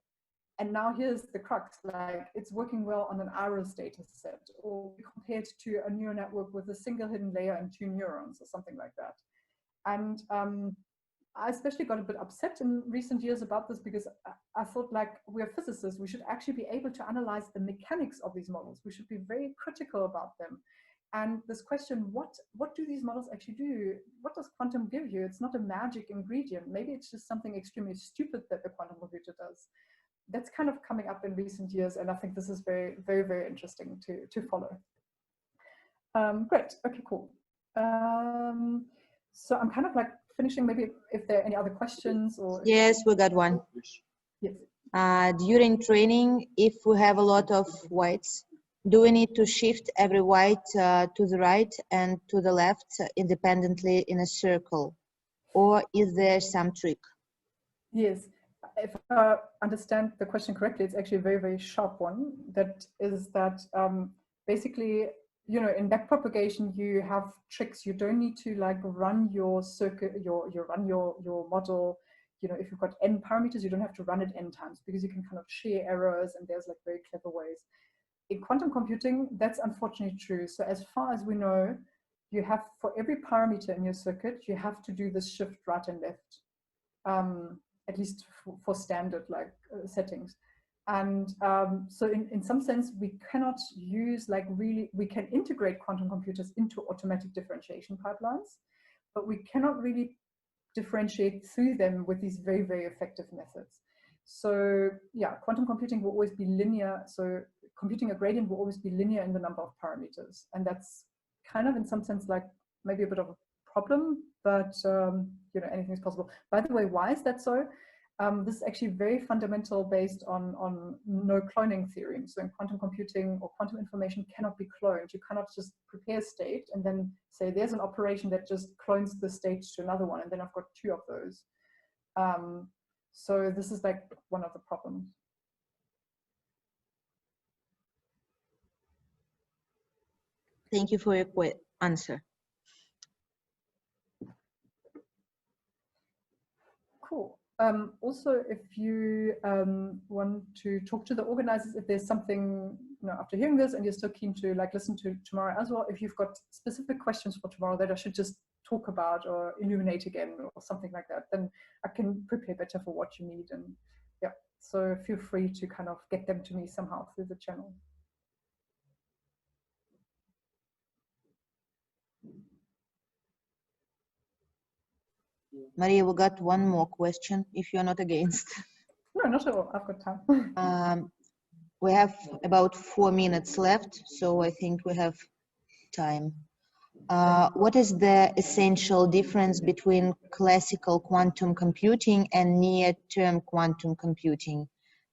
And now here's the crux, like it's working well on an iris data set, or compared to a neural network with a single hidden layer and 2 neurons or something like that. And I especially got a bit upset in recent years about this because I thought, like, we're physicists, we should actually be able to analyze the mechanics of these models. We should be very critical about them. And this question, what do these models actually do? What does quantum give you? It's not a magic ingredient. Maybe it's just something extremely stupid that the quantum computer does. That's kind of coming up in recent years, and I think this is very, very, very interesting to follow. Great. Okay, cool. So I'm kind of like finishing. Maybe if there are any other questions or. Yes, we got one. Yes. During training, if we have a lot of whites, do we need to shift every white to the right and to the left independently in a circle? Or is there some trick? Yes. If I understand the question correctly, it's actually a very, very sharp one. That is that basically, you know, in backpropagation, you have tricks. You don't need to like run your circuit, run your model. You know, if you've got n parameters, you don't have to run it n times because you can kind of share errors, and there's like very clever ways. In quantum computing, that's unfortunately true. So as far as we know, you have, for every parameter in your circuit, you have to do this shift right and left, at least for standard like settings. And so in some sense, we cannot use like really, we can integrate quantum computers into automatic differentiation pipelines, but we cannot really differentiate through them with these very, very effective methods. So yeah, quantum computing will always be linear. So computing a gradient will always be linear in the number of parameters. And that's kind of in some sense like maybe a bit of a problem, but you know, anything is possible. By the way, why is that so? This is actually very fundamental based on no cloning theorem. So in quantum computing or quantum information cannot be cloned. You cannot just prepare a state and then say there's an operation that just clones the state to another one, and then I've got two of those. So this is like one of the problems. Thank you for your answer. Cool. Also, if you want to talk to the organizers, if there's something, you know, after hearing this and you're still keen to like listen to tomorrow as well, if you've got specific questions for tomorrow that I should just talk about or illuminate again or something like that, then I can prepare better for what you need. And yeah, so feel free to kind of get them to me somehow through the channel. Maria, we got one more question, if you're not against. No, not at all. I've got time. We have about 4 minutes left, so I think we have time. What is the essential difference between classical quantum computing and near-term quantum computing?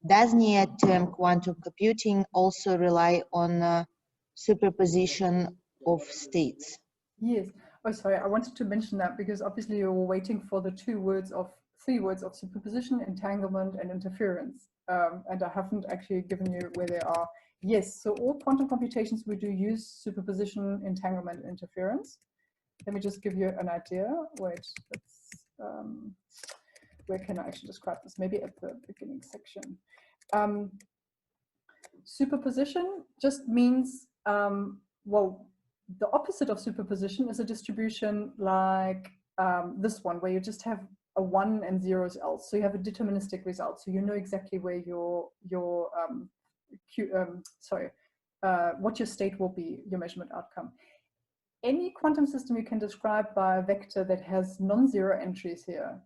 Does near-term quantum computing also rely on superposition of states? Yes. Oh, sorry. I wanted to mention that because obviously you were waiting for the three words of superposition, entanglement, and interference. And I haven't actually given you where they are. Yes. So all quantum computations, we do use superposition, entanglement, and interference. Let me just give you an idea. Wait, where can I actually describe this? Maybe at the beginning section. Superposition just means, well, the opposite of superposition is a distribution like this one, where you just have a 1 and zeros else. So you have a deterministic result. So you know exactly where what your state will be, your measurement outcome. Any quantum system you can describe by a vector that has non-zero entries here,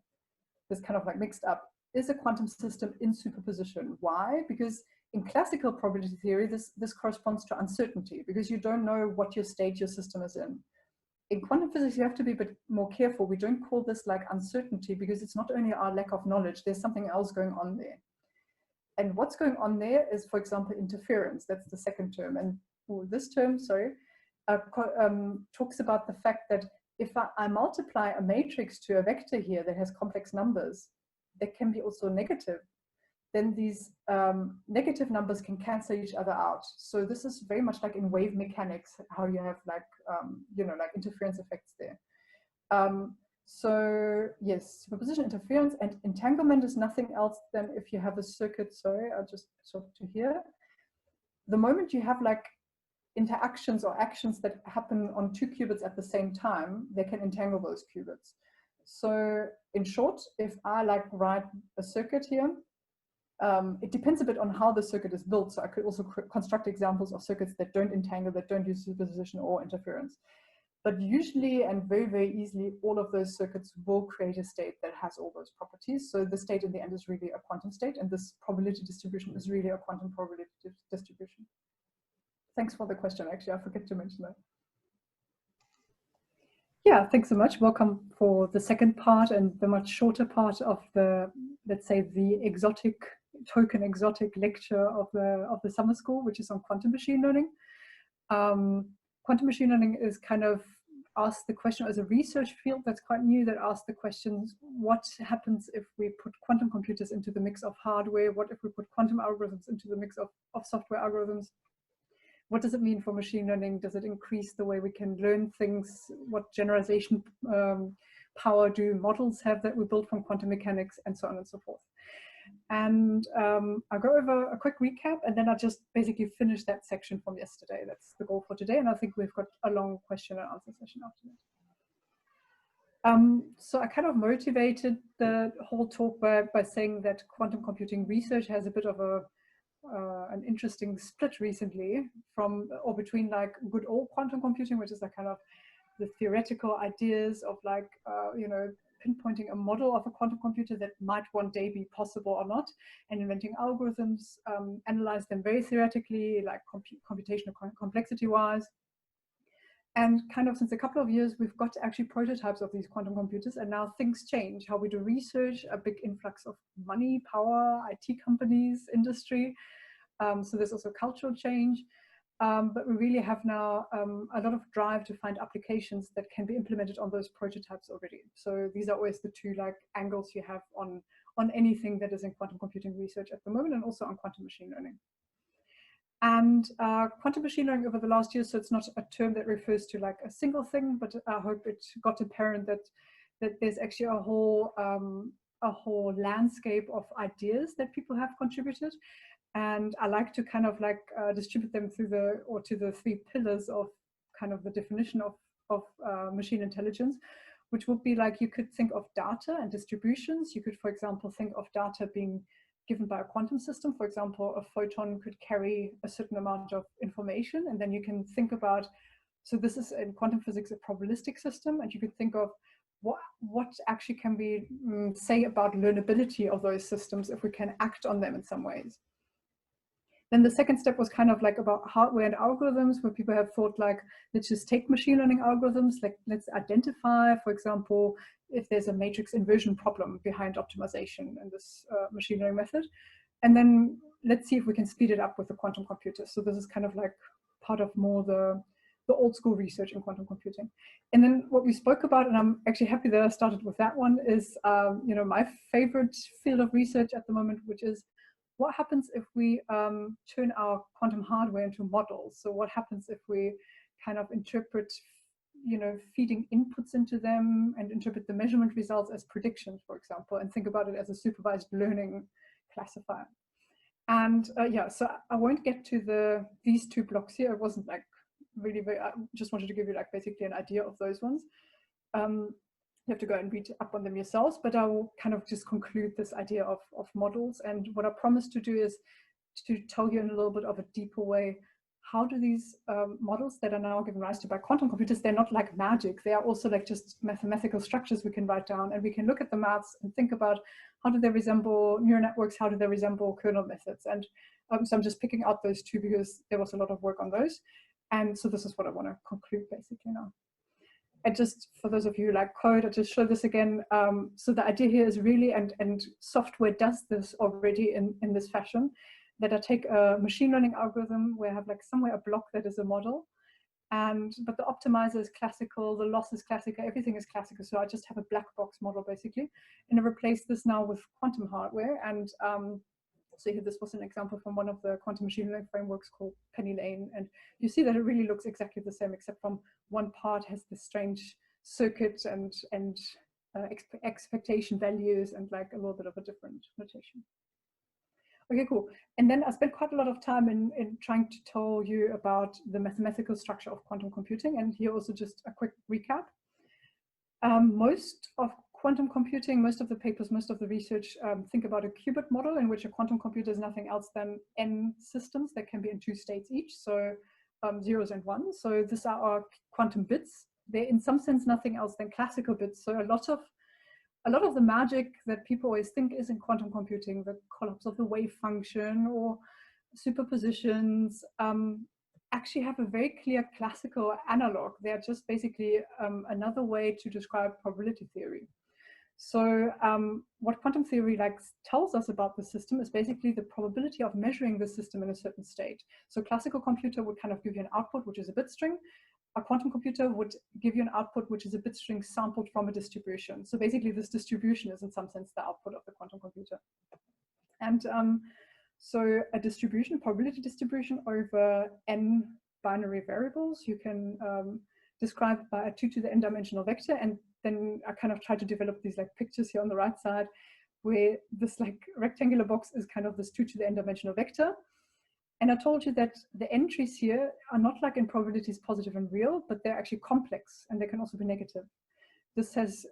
this kind of like mixed up, is a quantum system in superposition. Why? Because in classical probability theory, this corresponds to uncertainty, because you don't know what your state your system is in. In quantum physics, you have to be a bit more careful. We don't call this like uncertainty, because it's not only our lack of knowledge, there's something else going on there. And what's going on there is, for example, interference. That's the second term. And this term, sorry, talks about the fact that if I multiply a matrix to a vector here that has complex numbers, that can be also negative, then these negative numbers can cancel each other out. So this is very much like in wave mechanics, how you have like, you know, like interference effects there. So yes, superposition, interference, and entanglement is nothing else than if you have a circuit, sorry, I'll just swap to here. The moment you have like interactions or actions that happen on two qubits at the same time, they can entangle those qubits. So in short, if I like write a circuit here, it depends a bit on how the circuit is built. So I could also construct examples of circuits that don't entangle, that don't use superposition or interference. But usually and very, very easily, all of those circuits will create a state that has all those properties. So the state in the end is really a quantum state, and this probability distribution is really a quantum probability distribution. Thanks for the question. Actually, I forget to mention that. Yeah, thanks so much. Welcome for the second part and the much shorter part of the, let's say, the token exotic lecture of the summer school, which is on quantum machine learning. Quantum machine learning is kind of asked the question as a research field that's quite new, that asks the questions, what happens if we put quantum computers into the mix of hardware? What if we put quantum algorithms into the mix of software algorithms? What does it mean for machine learning? Does it increase the way we can learn things? What generalization power do models have that we built from quantum mechanics, and so on and so forth? And I'll go over a quick recap, and then I'll just basically finish that section from yesterday. That's the goal for today, and I think we've got a long question and answer session after that. So I kind of motivated the whole talk by saying that quantum computing research has a bit of an interesting split recently between like good old quantum computing, which is like kind of the theoretical ideas of like, pinpointing a model of a quantum computer that might one day be possible or not, and inventing algorithms, analyze them very theoretically, like computational complexity wise. And kind of since a couple of years, we've got actually prototypes of these quantum computers, and now things change. How we do research, a big influx of money, power, IT companies, industry. So there's also cultural change. But we really have now a lot of drive to find applications that can be implemented on those prototypes already. So these are always the two like angles you have on anything that is in quantum computing research at the moment, and also on quantum machine learning. And quantum machine learning over the last year, so it's not a term that refers to like a single thing, but I hope it got apparent that there's actually a whole landscape of ideas that people have contributed. And I like to kind of like distribute them to the three pillars of kind of the definition of machine intelligence, which would be like, you could think of data and distributions. You could, for example, think of data being given by a quantum system. For example, a photon could carry a certain amount of information, and then you can think about, so this is in quantum physics a probabilistic system, and you could think of what actually can we say about learnability of those systems if we can act on them in some ways. Then the second step was kind of like about hardware and algorithms, where people have thought like, let's just take machine learning algorithms, like let's identify, for example, if there's a matrix inversion problem behind optimization in this machine learning method. And then let's see if we can speed it up with a quantum computer. So this is kind of like part of more the old school research in quantum computing. And then what we spoke about, and I'm actually happy that I started with that one, is my favorite field of research at the moment, which is what happens if we turn our quantum hardware into models? So what happens if we kind of interpret, feeding inputs into them and interpret the measurement results as predictions, for example, and think about it as a supervised learning classifier. And so I won't get to these two blocks here. It wasn't like really very, I just wanted to give you like basically an idea of those ones. You have to go and read up on them yourselves, but I will kind of just conclude this idea of models. And what I promise to do is to tell you in a little bit of a deeper way, how do these models that are now given rise to by quantum computers, they're not like magic. They are also like just mathematical structures we can write down, and we can look at the maths and think about how do they resemble neural networks, how do they resemble kernel methods. And so I'm just picking out those two because there was a lot of work on those. And so this is what I want to conclude basically now. And just for those of you who like code, I'll just show this again. So the idea here is really, and software does this already in this fashion, that I take a machine learning algorithm where I have like somewhere a block that is a model, but the optimizer is classical, the loss is classical, everything is classical. So I just have a black box model basically, and I replace this now with quantum hardware. And so here, this was an example from one of the quantum machine learning frameworks called Penny Lane. And you see that it really looks exactly the same, except from one part has this strange circuit and expectation values and like a little bit of a different notation. Okay, cool. And then I spent quite a lot of time in trying to tell you about the mathematical structure of quantum computing. And here also just a quick recap. Most of quantum computing, most of the papers, most of the research think about a qubit model in which a quantum computer is nothing else than n systems that can be in 2 states each, so zeros and ones. So these are our quantum bits. They're in some sense nothing else than classical bits. So a lot of the magic that people always think is in quantum computing, the collapse of the wave function or superpositions, actually have a very clear classical analog. They're just basically another way to describe probability theory. So what quantum theory tells us about the system is basically the probability of measuring the system in a certain state. So classical computer would kind of give you an output, which is a bit string. A quantum computer would give you an output, which is a bit string sampled from a distribution. So basically this distribution is in some sense the output of the quantum computer. And so a distribution, probability distribution over n binary variables, you can describe by a 2 to the n dimensional vector. And then I kind of try to develop these pictures here on the right side, where this rectangular box is kind of this 2 to the n dimensional vector. And I told you that the entries here are not in probabilities positive and real, but they're actually complex, and they can also be negative. This has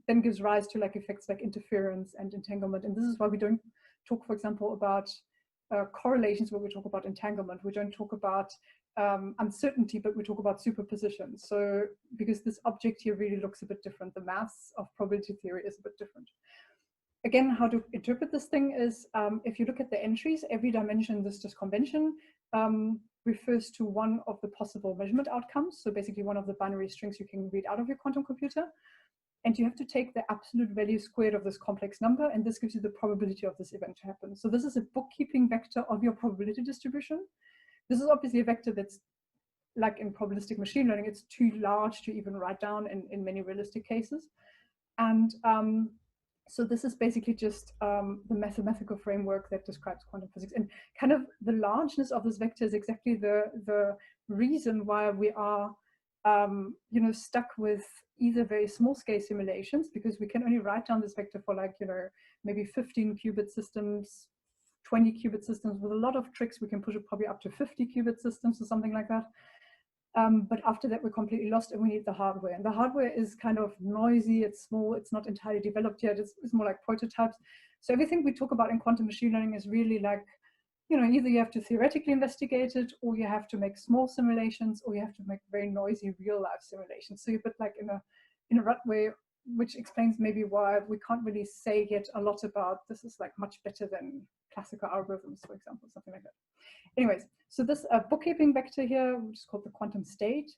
then gives rise to effects like interference and entanglement. And this is why we don't talk, for example, about correlations where we talk about entanglement. We don't talk about uncertainty, but we talk about superposition. So because this object here really looks a bit different, the mass of probability theory is a bit different. Again, how to interpret this thing is if you look at the entries, every dimension in this convention refers to one of the possible measurement outcomes. So basically one of the binary strings you can read out of your quantum computer. And you have to take the absolute value squared of this complex number, and this gives you the probability of this event to happen. So this is a bookkeeping vector of your probability distribution. This is obviously a vector that's in probabilistic machine learning, it's too large to even write down in many realistic cases. And so this is basically just the mathematical framework that describes quantum physics. And kind of the largeness of this vector is exactly the reason why we are stuck with either very small scale simulations, because we can only write down this vector for maybe 15 qubit systems, 20 qubit systems. With a lot of tricks, we can push it probably up to 50 qubit systems or something like that. But after that, we're completely lost, and we need the hardware. And the hardware is kind of noisy, it's small, it's not entirely developed yet, it's more like prototypes. So everything we talk about in quantum machine learning is really either you have to theoretically investigate it, or you have to make small simulations, or you have to make very noisy real life simulations. So you're a bit in a rut way, which explains maybe why we can't really say yet a lot about this is much better than classical algorithms, for example, something like that. Anyways, so this bookkeeping vector here, which is called the quantum state,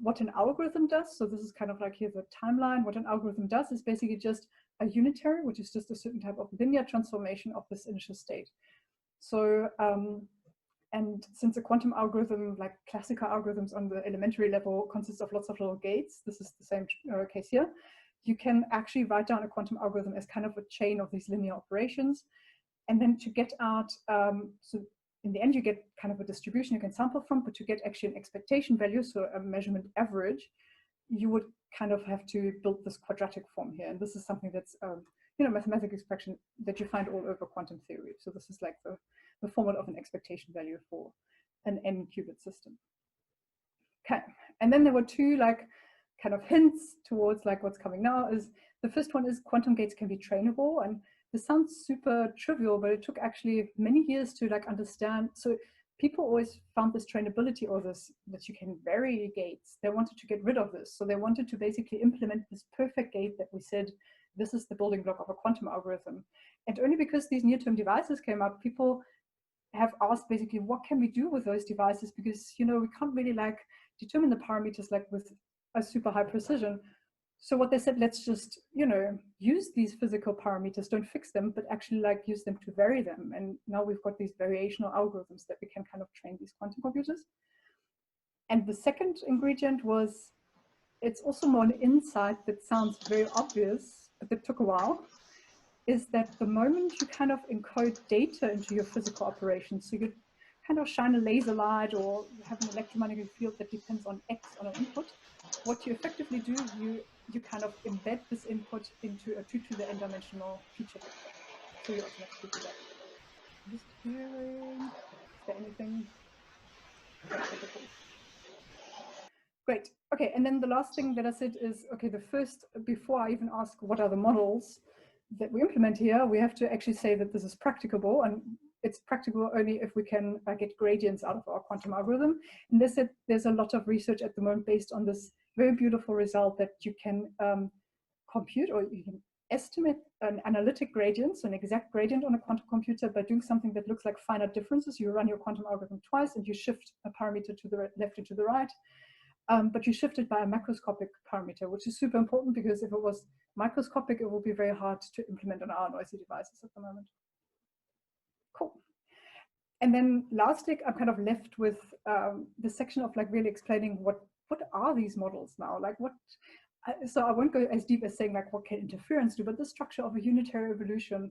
what an algorithm does, so this is kind of here the timeline. What an algorithm does is basically just a unitary, which is just a certain type of linear transformation of this initial state. So, and since a quantum algorithm, like classical algorithms on the elementary level, consists of lots of little gates, this is the same case here, you can actually write down a quantum algorithm as kind of a chain of these linear operations. And then to get out, so in the end, you get kind of a distribution you can sample from, but to get actually an expectation value, so a measurement average, you would kind of have to build this quadratic form here. And this is something that's, mathematical expression that you find all over quantum theory. So this is the formula of an expectation value for an n qubit system. Okay, and then there were two kind of hints towards what's coming now. Is the first one is quantum gates can be trainable, and this sounds super trivial, but it took actually many years to understand. So people always found this trainability, or this that you can vary gates. They wanted to get rid of this, so they wanted to basically implement this perfect gate that we said this is the building block of a quantum algorithm. And only because these near-term devices came up, people have asked basically what can we do with those devices, because we can't really determine the parameters with a super high precision. So what they said, let's just use these physical parameters, don't fix them, but actually use them to vary them. And now we've got these variational algorithms that we can kind of train these quantum computers. And the second ingredient was, it's also more an insight that sounds very obvious, but that took a while, is that the moment you kind of encode data into your physical operations, so you kind of shine a laser light or you have an electromagnetic field that depends on X on an input, what you effectively do, you kind of embed this input into a 2 to the n dimensional feature vector. So you automatically do that. I'm just hearing, is there anything? Great. Okay, and then the last thing that I said is, okay, the first, before I even ask what are the models that we implement here, we have to actually say that this is practicable, and it's practical only if we can get gradients out of our quantum algorithm. And there's a lot of research at the moment based on this very beautiful result that you can compute, or you can estimate an analytic gradient, so an exact gradient on a quantum computer, by doing something that looks like finite differences. You run your quantum algorithm twice and you shift a parameter to the left and to the right. But you shift it by a macroscopic parameter, which is super important, because if it was microscopic, it will be very hard to implement on our noisy devices at the moment. Cool. And then lastly, I'm kind of left with the section of like really explaining what are these models now? Like what, so I won't go as deep as saying like what can interference do, but the structure of a unitary evolution,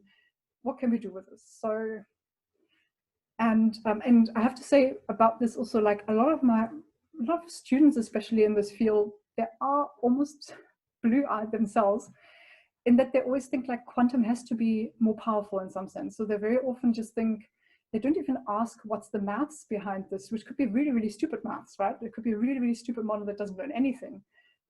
what can we do with this? So, and I have to say about this also, like a lot of students, especially in this field, they are almost blue-eyed themselves, in that they always think like quantum has to be more powerful in some sense. So they very often just think, they don't even ask what's the maths behind this, which could be really, really stupid maths, right? It could be a really, really stupid model that doesn't learn anything.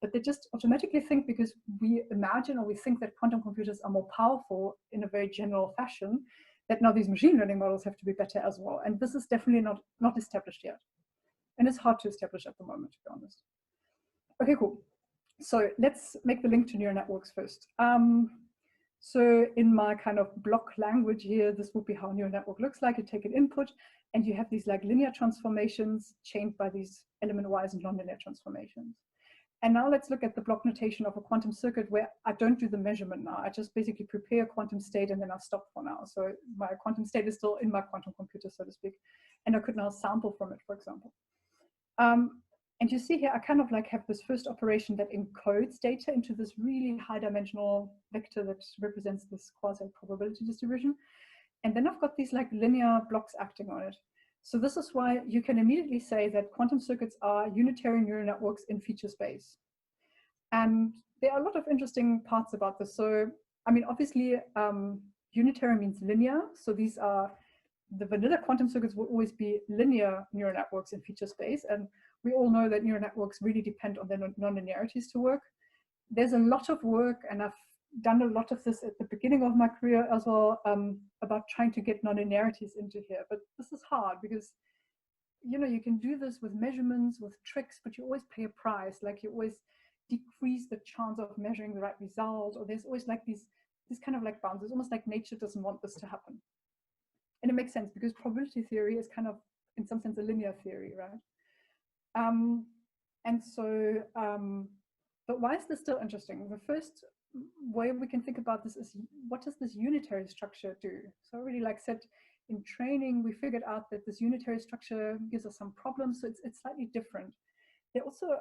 But they just automatically think, because we imagine or we think that quantum computers are more powerful in a very general fashion, that now these machine learning models have to be better as well. And this is definitely not established yet. And it's hard to establish at the moment, to be honest. Okay, cool. So let's make the link to neural networks first. So in my kind of block language here, this would be how a neural network looks like. You take an input and you have these like linear transformations chained by these element-wise and nonlinear transformations. And now let's look at the block notation of a quantum circuit, where I don't do the measurement now. I just basically prepare a quantum state and then I stop for now. So my quantum state is still in my quantum computer, so to speak. And I could now sample from it, for example. And you see here, I kind of like have this first operation that encodes data into this really high dimensional vector that represents this quasi probability distribution. And then I've got these like linear blocks acting on it. So this is why you can immediately say that quantum circuits are unitary neural networks in feature space. And there are a lot of interesting parts about this. So, I mean, obviously, unitary means linear. So these are, the vanilla quantum circuits will always be linear neural networks in feature space. And we all know that neural networks really depend on their nonlinearities to work. There's a lot of work, and I've done a lot of this at the beginning of my career as well, about trying to get nonlinearities into here. But this is hard because, you know, you can do this with measurements, with tricks, but you always pay a price. Like you always decrease the chance of measuring the right result, or there's always like these kind of like bounds. It's almost like nature doesn't want this to happen. And it makes sense because probability theory is kind of, in some sense, a linear theory, right? And so, but why is this still interesting? The first way we can think about this is, what does this unitary structure do? So I really like said, in training, we figured out that this unitary structure gives us some problems, so it's slightly different. There also,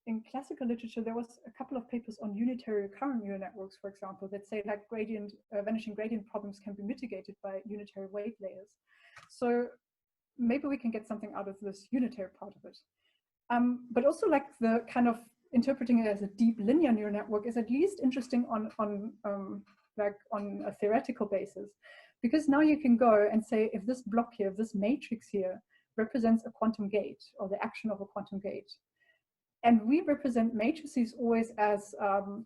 in classical literature, there was a couple of papers on unitary recurrent neural networks, for example, that say like vanishing gradient problems can be mitigated by unitary weight layers. So maybe we can get something out of this unitary part of it. But also like the kind of interpreting it as a deep linear neural network is at least interesting on a theoretical basis, because now you can go and say, if this block here, if this matrix here represents a quantum gate or the action of a quantum gate, and we represent matrices always as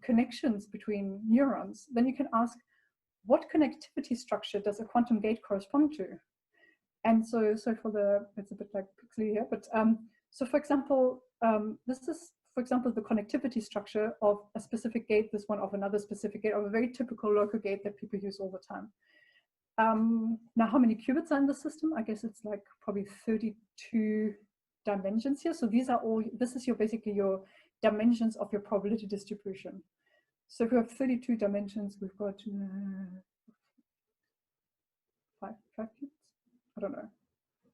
connections between neurons, then you can ask, what connectivity structure does a quantum gate correspond to? And so it's a bit like pixely here, but so for example, this is, for example, the connectivity structure of a specific gate, this one of another specific gate, of a very typical local gate that people use all the time. Now, how many qubits are in the system? I guess it's like probably 32 dimensions here. So these are all, this is basically your dimensions of your probability distribution. So if we have 32 dimensions, we've got five qubits? I don't know.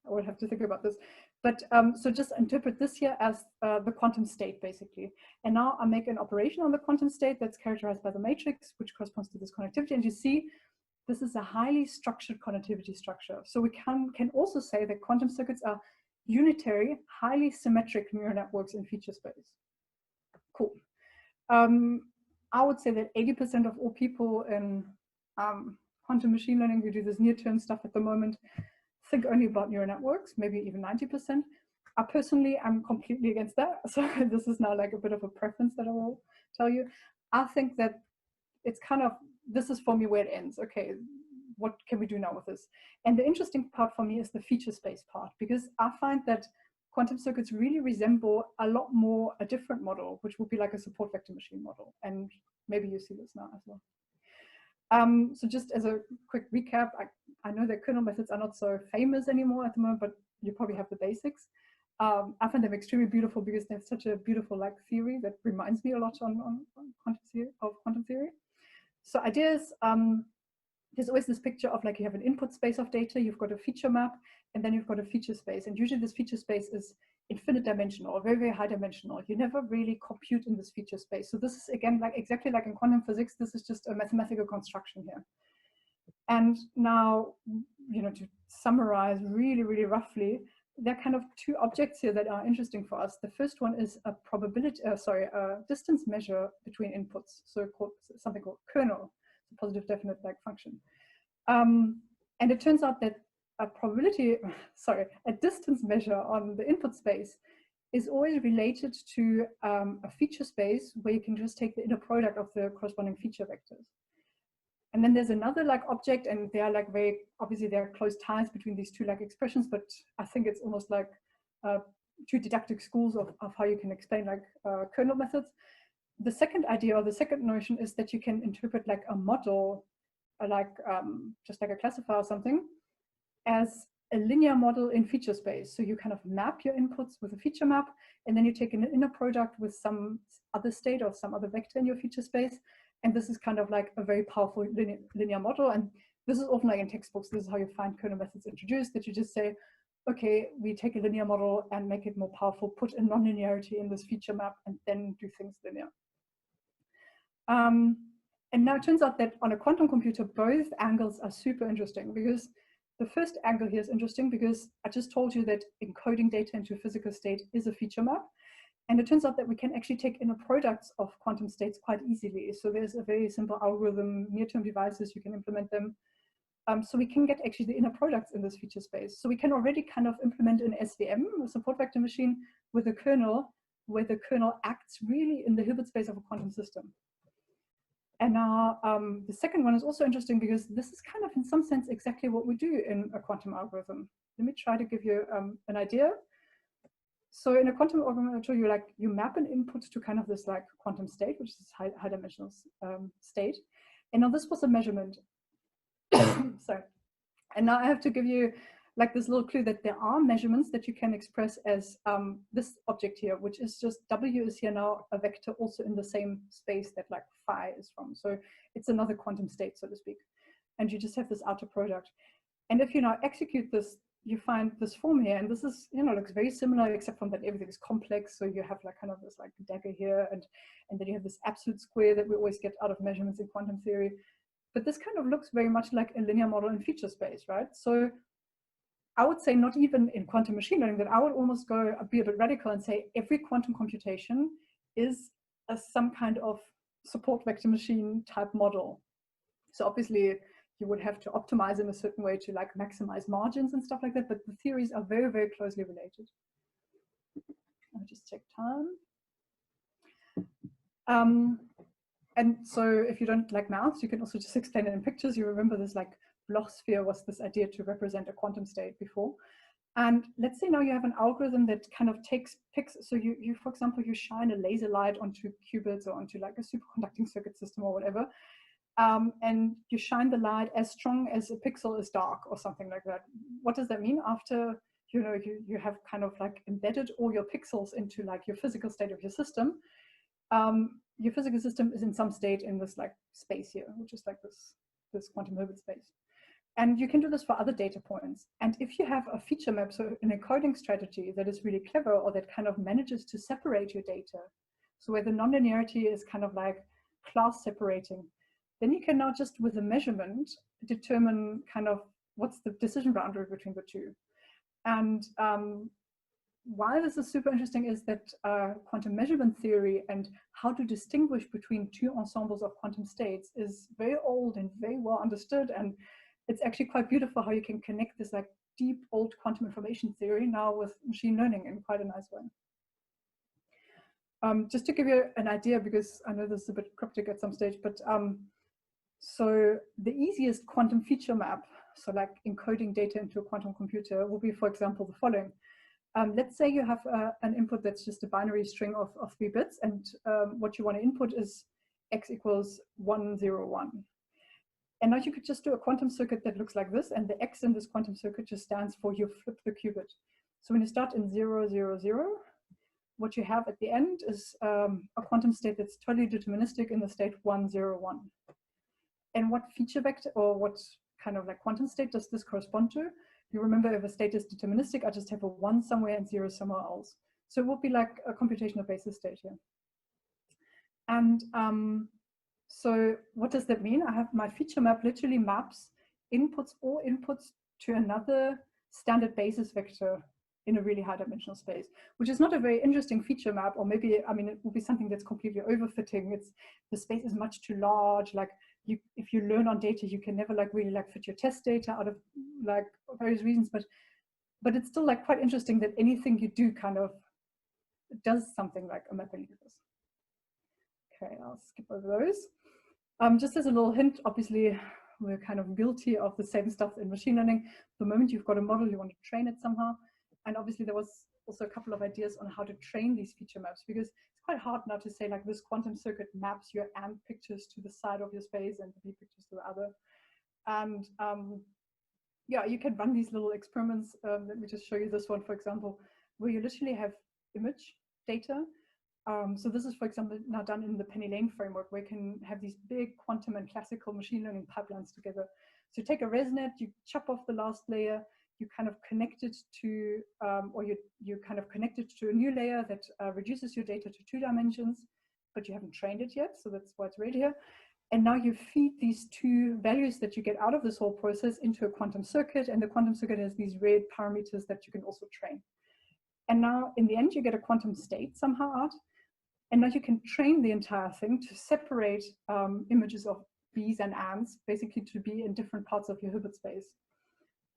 I would have to think about this. But so just interpret this here as the quantum state, basically. And now I make an operation on the quantum state that's characterized by the matrix, which corresponds to this connectivity. And you see, this is a highly structured connectivity structure. So we can also say that quantum circuits are unitary, highly symmetric neural networks in feature space. Cool. I would say that 80% of all people in quantum machine learning who do this near-term stuff at the moment think only about neural networks, maybe even 90%. Personally, I'm completely against that. So this is now like a bit of a preference that I will tell you. I think that it's kind of, this is for me where it ends. Okay, what can we do now with this? And the interesting part for me is the feature space part, because I find that quantum circuits really resemble a lot more a different model, which would be like a support vector machine model. And maybe you see this now as well. So just as a quick recap, I know that kernel methods are not so famous anymore at the moment, but you probably have the basics. I find them extremely beautiful because they have such a beautiful like theory that reminds me a lot on quantum theory. So ideas, there's always this picture of like you have an input space of data, you've got a feature map, and then you've got a feature space. And usually this feature space is infinite dimensional or very, very high dimensional. You never really compute in this feature space. So this is again, like exactly like in quantum physics, this is just a mathematical construction here. And now, to summarize really, really roughly, there are kind of two objects here that are interesting for us. The first one is a a distance measure between inputs. So something called kernel, a positive definite like function. And it turns out that a distance measure on the input space is always related to a feature space where you can just take the inner product of the corresponding feature vectors. And then there's another like object, and they are like very, obviously there are close ties between these two like expressions, but I think it's almost like two didactic schools of how you can explain like kernel methods. The second idea, or the second notion, is that you can interpret like a model, just like a classifier or something, as a linear model in feature space. So you kind of map your inputs with a feature map, and then you take an inner product with some other state or some other vector in your feature space. And this is kind of like a very powerful linear model. And this is often like in textbooks, this is how you find kernel methods introduced, that you just say, okay, we take a linear model and make it more powerful, put a non-linearity in this feature map, and then do things linear. And now it turns out that on a quantum computer, both angles are super interesting, because the first angle here is interesting because I just told you that encoding data into a physical state is a feature map. And it turns out that we can actually take inner products of quantum states quite easily. So there's a very simple algorithm, near-term devices, you can implement them. So we can get actually the inner products in this feature space. So we can already kind of implement an SVM, a support vector machine, with a kernel, where the kernel acts really in the Hilbert space of a quantum system. And now the second one is also interesting because this is kind of in some sense exactly what we do in a quantum algorithm. Let me try to give you an idea. So in a quantum algorithm, I told you like you map an input to kind of this like quantum state, which is high dimensional state. And now this was a measurement. Sorry. And now I have to give you like this little clue that there are measurements that you can express as this object here, which is just W is here now a vector also in the same space that like phi is from. So it's another quantum state, so to speak. And you just have this outer product. And if you now execute this, you find this form here, and this is, looks very similar, except from that everything is complex. So you have like kind of this like dagger here, and then you have this absolute square that we always get out of measurements in quantum theory. But this kind of looks very much like a linear model in feature space, right? So I would say not even in quantum machine learning, that I would almost be a bit radical and say every quantum computation is some kind of support vector machine type model. So obviously you would have to optimize in a certain way to like maximize margins and stuff like that, but the theories are very, very closely related. I'll just check time. And so if you don't like maths, you can also just explain it in pictures. You remember this like Bloch sphere was this idea to represent a quantum state before. And let's say now you have an algorithm that kind of picks, so you, for example, you shine a laser light onto qubits or onto like a superconducting circuit system or whatever. And you shine the light as strong as a pixel is dark or something like that. What does that mean? After, you have kind of like embedded all your pixels into like your physical state of your system. Your physical system is in some state in this like space here, which is like this quantum Hilbert space. And you can do this for other data points. And if you have a feature map, so an encoding strategy that is really clever or that kind of manages to separate your data, so where the nonlinearity is kind of like class separating, then you can now just with a measurement determine kind of what's the decision boundary between the two. And why this is super interesting is that quantum measurement theory and how to distinguish between two ensembles of quantum states is very old and very well understood. And it's actually quite beautiful how you can connect this like deep old quantum information theory now with machine learning in quite a nice way. Just to give you an idea, because I know this is a bit cryptic at some stage, but so the easiest quantum feature map, so like encoding data into a quantum computer, will be, for example, the following. Let's say you have an input that's just a binary string of 3 bits, and what you want to input is x equals 101. And now you could just do a quantum circuit that looks like this, and the x in this quantum circuit just stands for you flip the qubit. So when you start in 0, 0, 0, what you have at the end is a quantum state that's totally deterministic in the state 1, 0, 1. And what feature vector or what kind of like quantum state does this correspond to? You remember, if a state is deterministic, I just have a 1 somewhere and 0 somewhere else. So it would be like a computational basis state here. And so what does that mean? I have my feature map literally maps all inputs to another standard basis vector in a really high dimensional space, which is not a very interesting feature map, or maybe, I mean, it will be something that's completely overfitting. The space is much too large. Like if you learn on data, you can never like really like fit your test data out of like various reasons, but it's still like quite interesting that anything you do kind of does something like a mapping like this. Okay, I'll skip over those. Just as a little hint, obviously, we're kind of guilty of the same stuff in machine learning. The moment you've got a model, you want to train it somehow. And obviously there was also a couple of ideas on how to train these feature maps, because it's quite hard now to say like this quantum circuit maps your AND pictures to the side of your space and the B pictures to the other. And yeah, you can run these little experiments. Let me just show you this one, for example, where you literally have image data. So this is, for example, now done in the Penny Lane framework, where you can have these big quantum and classical machine learning pipelines together. So you take a ResNet, you chop off the last layer, you kind of connect it to, or you kind of connect it to a new layer that reduces your data to 2 dimensions, but you haven't trained it yet, so that's why it's red here. And now you feed these 2 values that you get out of this whole process into a quantum circuit, and the quantum circuit has these red parameters that you can also train. And now in the end, you get a quantum state somehow out. And now you can train the entire thing to separate images of B's and Ands, basically to be in different parts of your Hilbert space.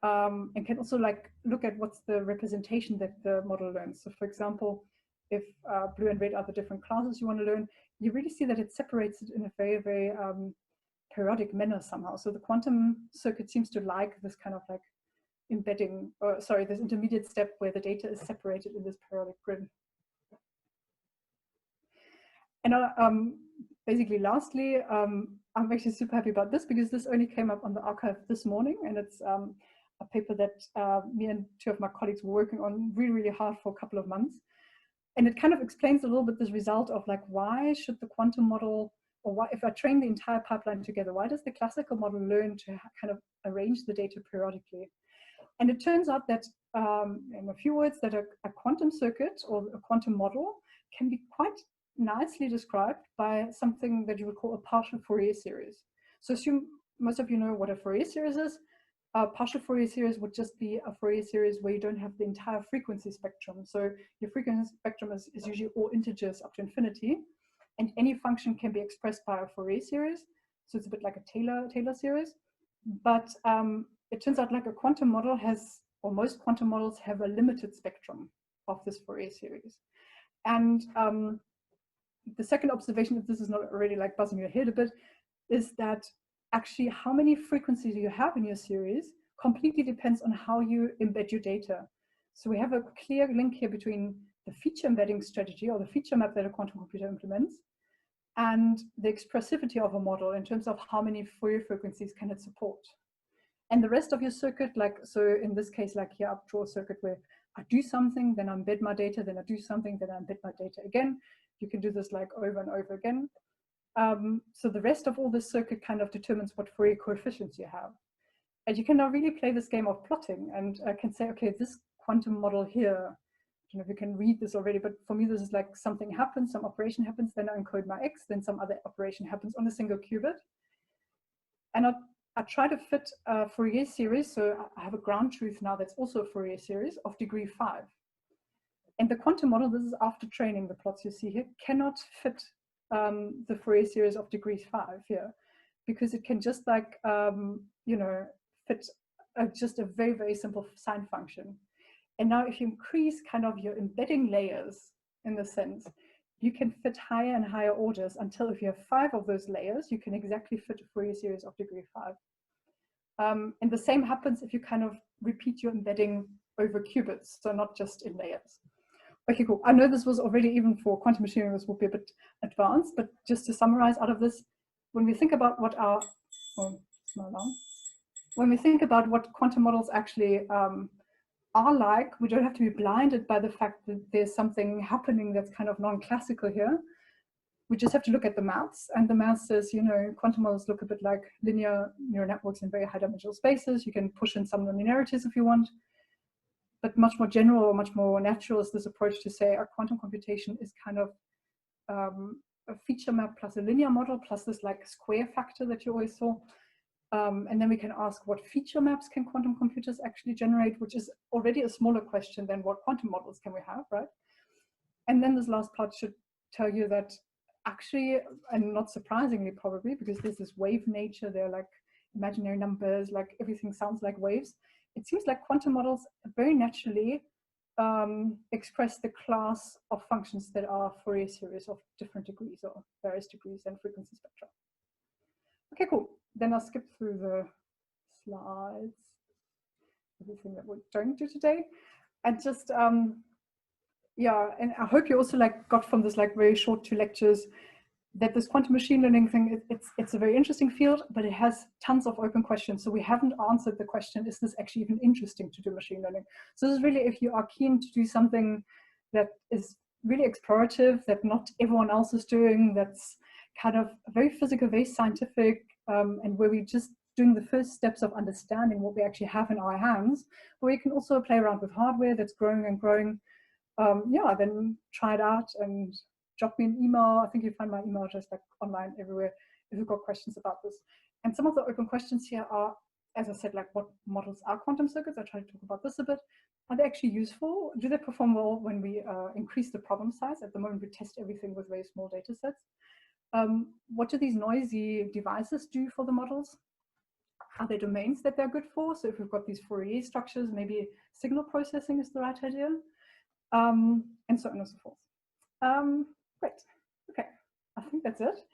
And can also like look at what's the representation that the model learns. So for example, if blue and red are the different classes you want to learn, you really see that it separates it in a very, very periodic manner somehow. So the quantum circuit seems to like this kind of like embedding, or sorry, this intermediate step where the data is separated in this periodic grid. And basically, lastly, I'm actually super happy about this, because this only came up on the archive this morning, and it's a paper that me and 2 of my colleagues were working on really, really hard for a couple of months. And it kind of explains a little bit this result of like, why should the quantum model, or why, if I train the entire pipeline together, why does the classical model learn to kind of arrange the data periodically? And it turns out that, in a few words, that a quantum circuit or a quantum model can be quite nicely described by something that you would call a partial Fourier series. So assume most of you know what a Fourier series is. A partial Fourier series would just be a Fourier series where you don't have the entire frequency spectrum. So your frequency spectrum is usually all integers up to infinity, and any function can be expressed by a Fourier series. So it's a bit like a Taylor series. But it turns out like a quantum model has, or most quantum models have, a limited spectrum of this Fourier series. And the second observation, if this is not already like buzzing your head a bit, is that actually how many frequencies you have in your series completely depends on how you embed your data. So we have a clear link here between the feature embedding strategy, or the feature map that a quantum computer implements, and the expressivity of a model in terms of how many Fourier frequencies can it support. And the rest of your circuit, like, so in this case, like here, I draw a circuit where I do something, then I embed my data, then I do something, then I embed my data again. You can do this like over and over again. So the rest of all this circuit kind of determines what Fourier coefficients you have. And you can now really play this game of plotting, and I can say, okay, this quantum model here, I don't know if you can read this already, but for me, this is like something happens, some operation happens, then I encode my X, then some other operation happens on a single qubit. And I try to fit a Fourier series, so I have a ground truth now that's also a Fourier series of degree 5. And the quantum model, this is after training, the plots you see here, cannot fit the Fourier series of degree 5 here, because it can just like, you know, fit just a very, very simple sine function. And now if you increase kind of your embedding layers in the sense, you can fit higher and higher orders until if you have 5 of those layers, you can exactly fit a Fourier series of degree 5. And the same happens if you kind of repeat your embedding over qubits, so not just in layers. Okay, cool. I know this was already, even for quantum machinery, this will be a bit advanced, but just to summarize out of this, when we think about what our, when we think about what quantum models actually are like, we don't have to be blinded by the fact that there's something happening that's kind of non-classical here. We just have to look at the maths, and the math says, you know, quantum models look a bit like linear neural networks in very high dimensional spaces. You can push in some nonlinearities if you want, but much more general or much more natural is this approach to say our quantum computation is kind of a feature map plus a linear model plus this like square factor that you always saw. And then we can ask what feature maps can quantum computers actually generate, which is already a smaller question than what quantum models can we have, right? And then this last part should tell you that actually, and not surprisingly probably, because there's this wave nature, they're like imaginary numbers, like everything sounds like waves. It seems like quantum models very naturally express the class of functions that are Fourier series of different degrees or various degrees and frequency spectra. Okay, cool. Then I'll skip through the slides, everything that we're going to today. And just, yeah, and I hope you also like got from this like very short 2 lectures that this quantum machine learning thing, it's a very interesting field, but it has tons of open questions. So we haven't answered the question, is this actually even interesting to do machine learning? So this is really, if you are keen to do something that is really explorative, that not everyone else is doing, that's kind of very physical, very scientific, and where we're just doing the first steps of understanding what we actually have in our hands, where we can also play around with hardware that's growing and growing, yeah, then try it out and drop me an email. I think you find my email address like online everywhere if you've got questions about this. And some of the open questions here are, as I said, like what models are quantum circuits? I try to talk about this a bit. Are they actually useful? Do they perform well when we increase the problem size? At the moment, we test everything with very small data sets. What do these noisy devices do for the models? Are there domains that they're good for? So if we've got these Fourier structures, maybe signal processing is the right idea, and so on and so forth. Great. Okay, I think that's it.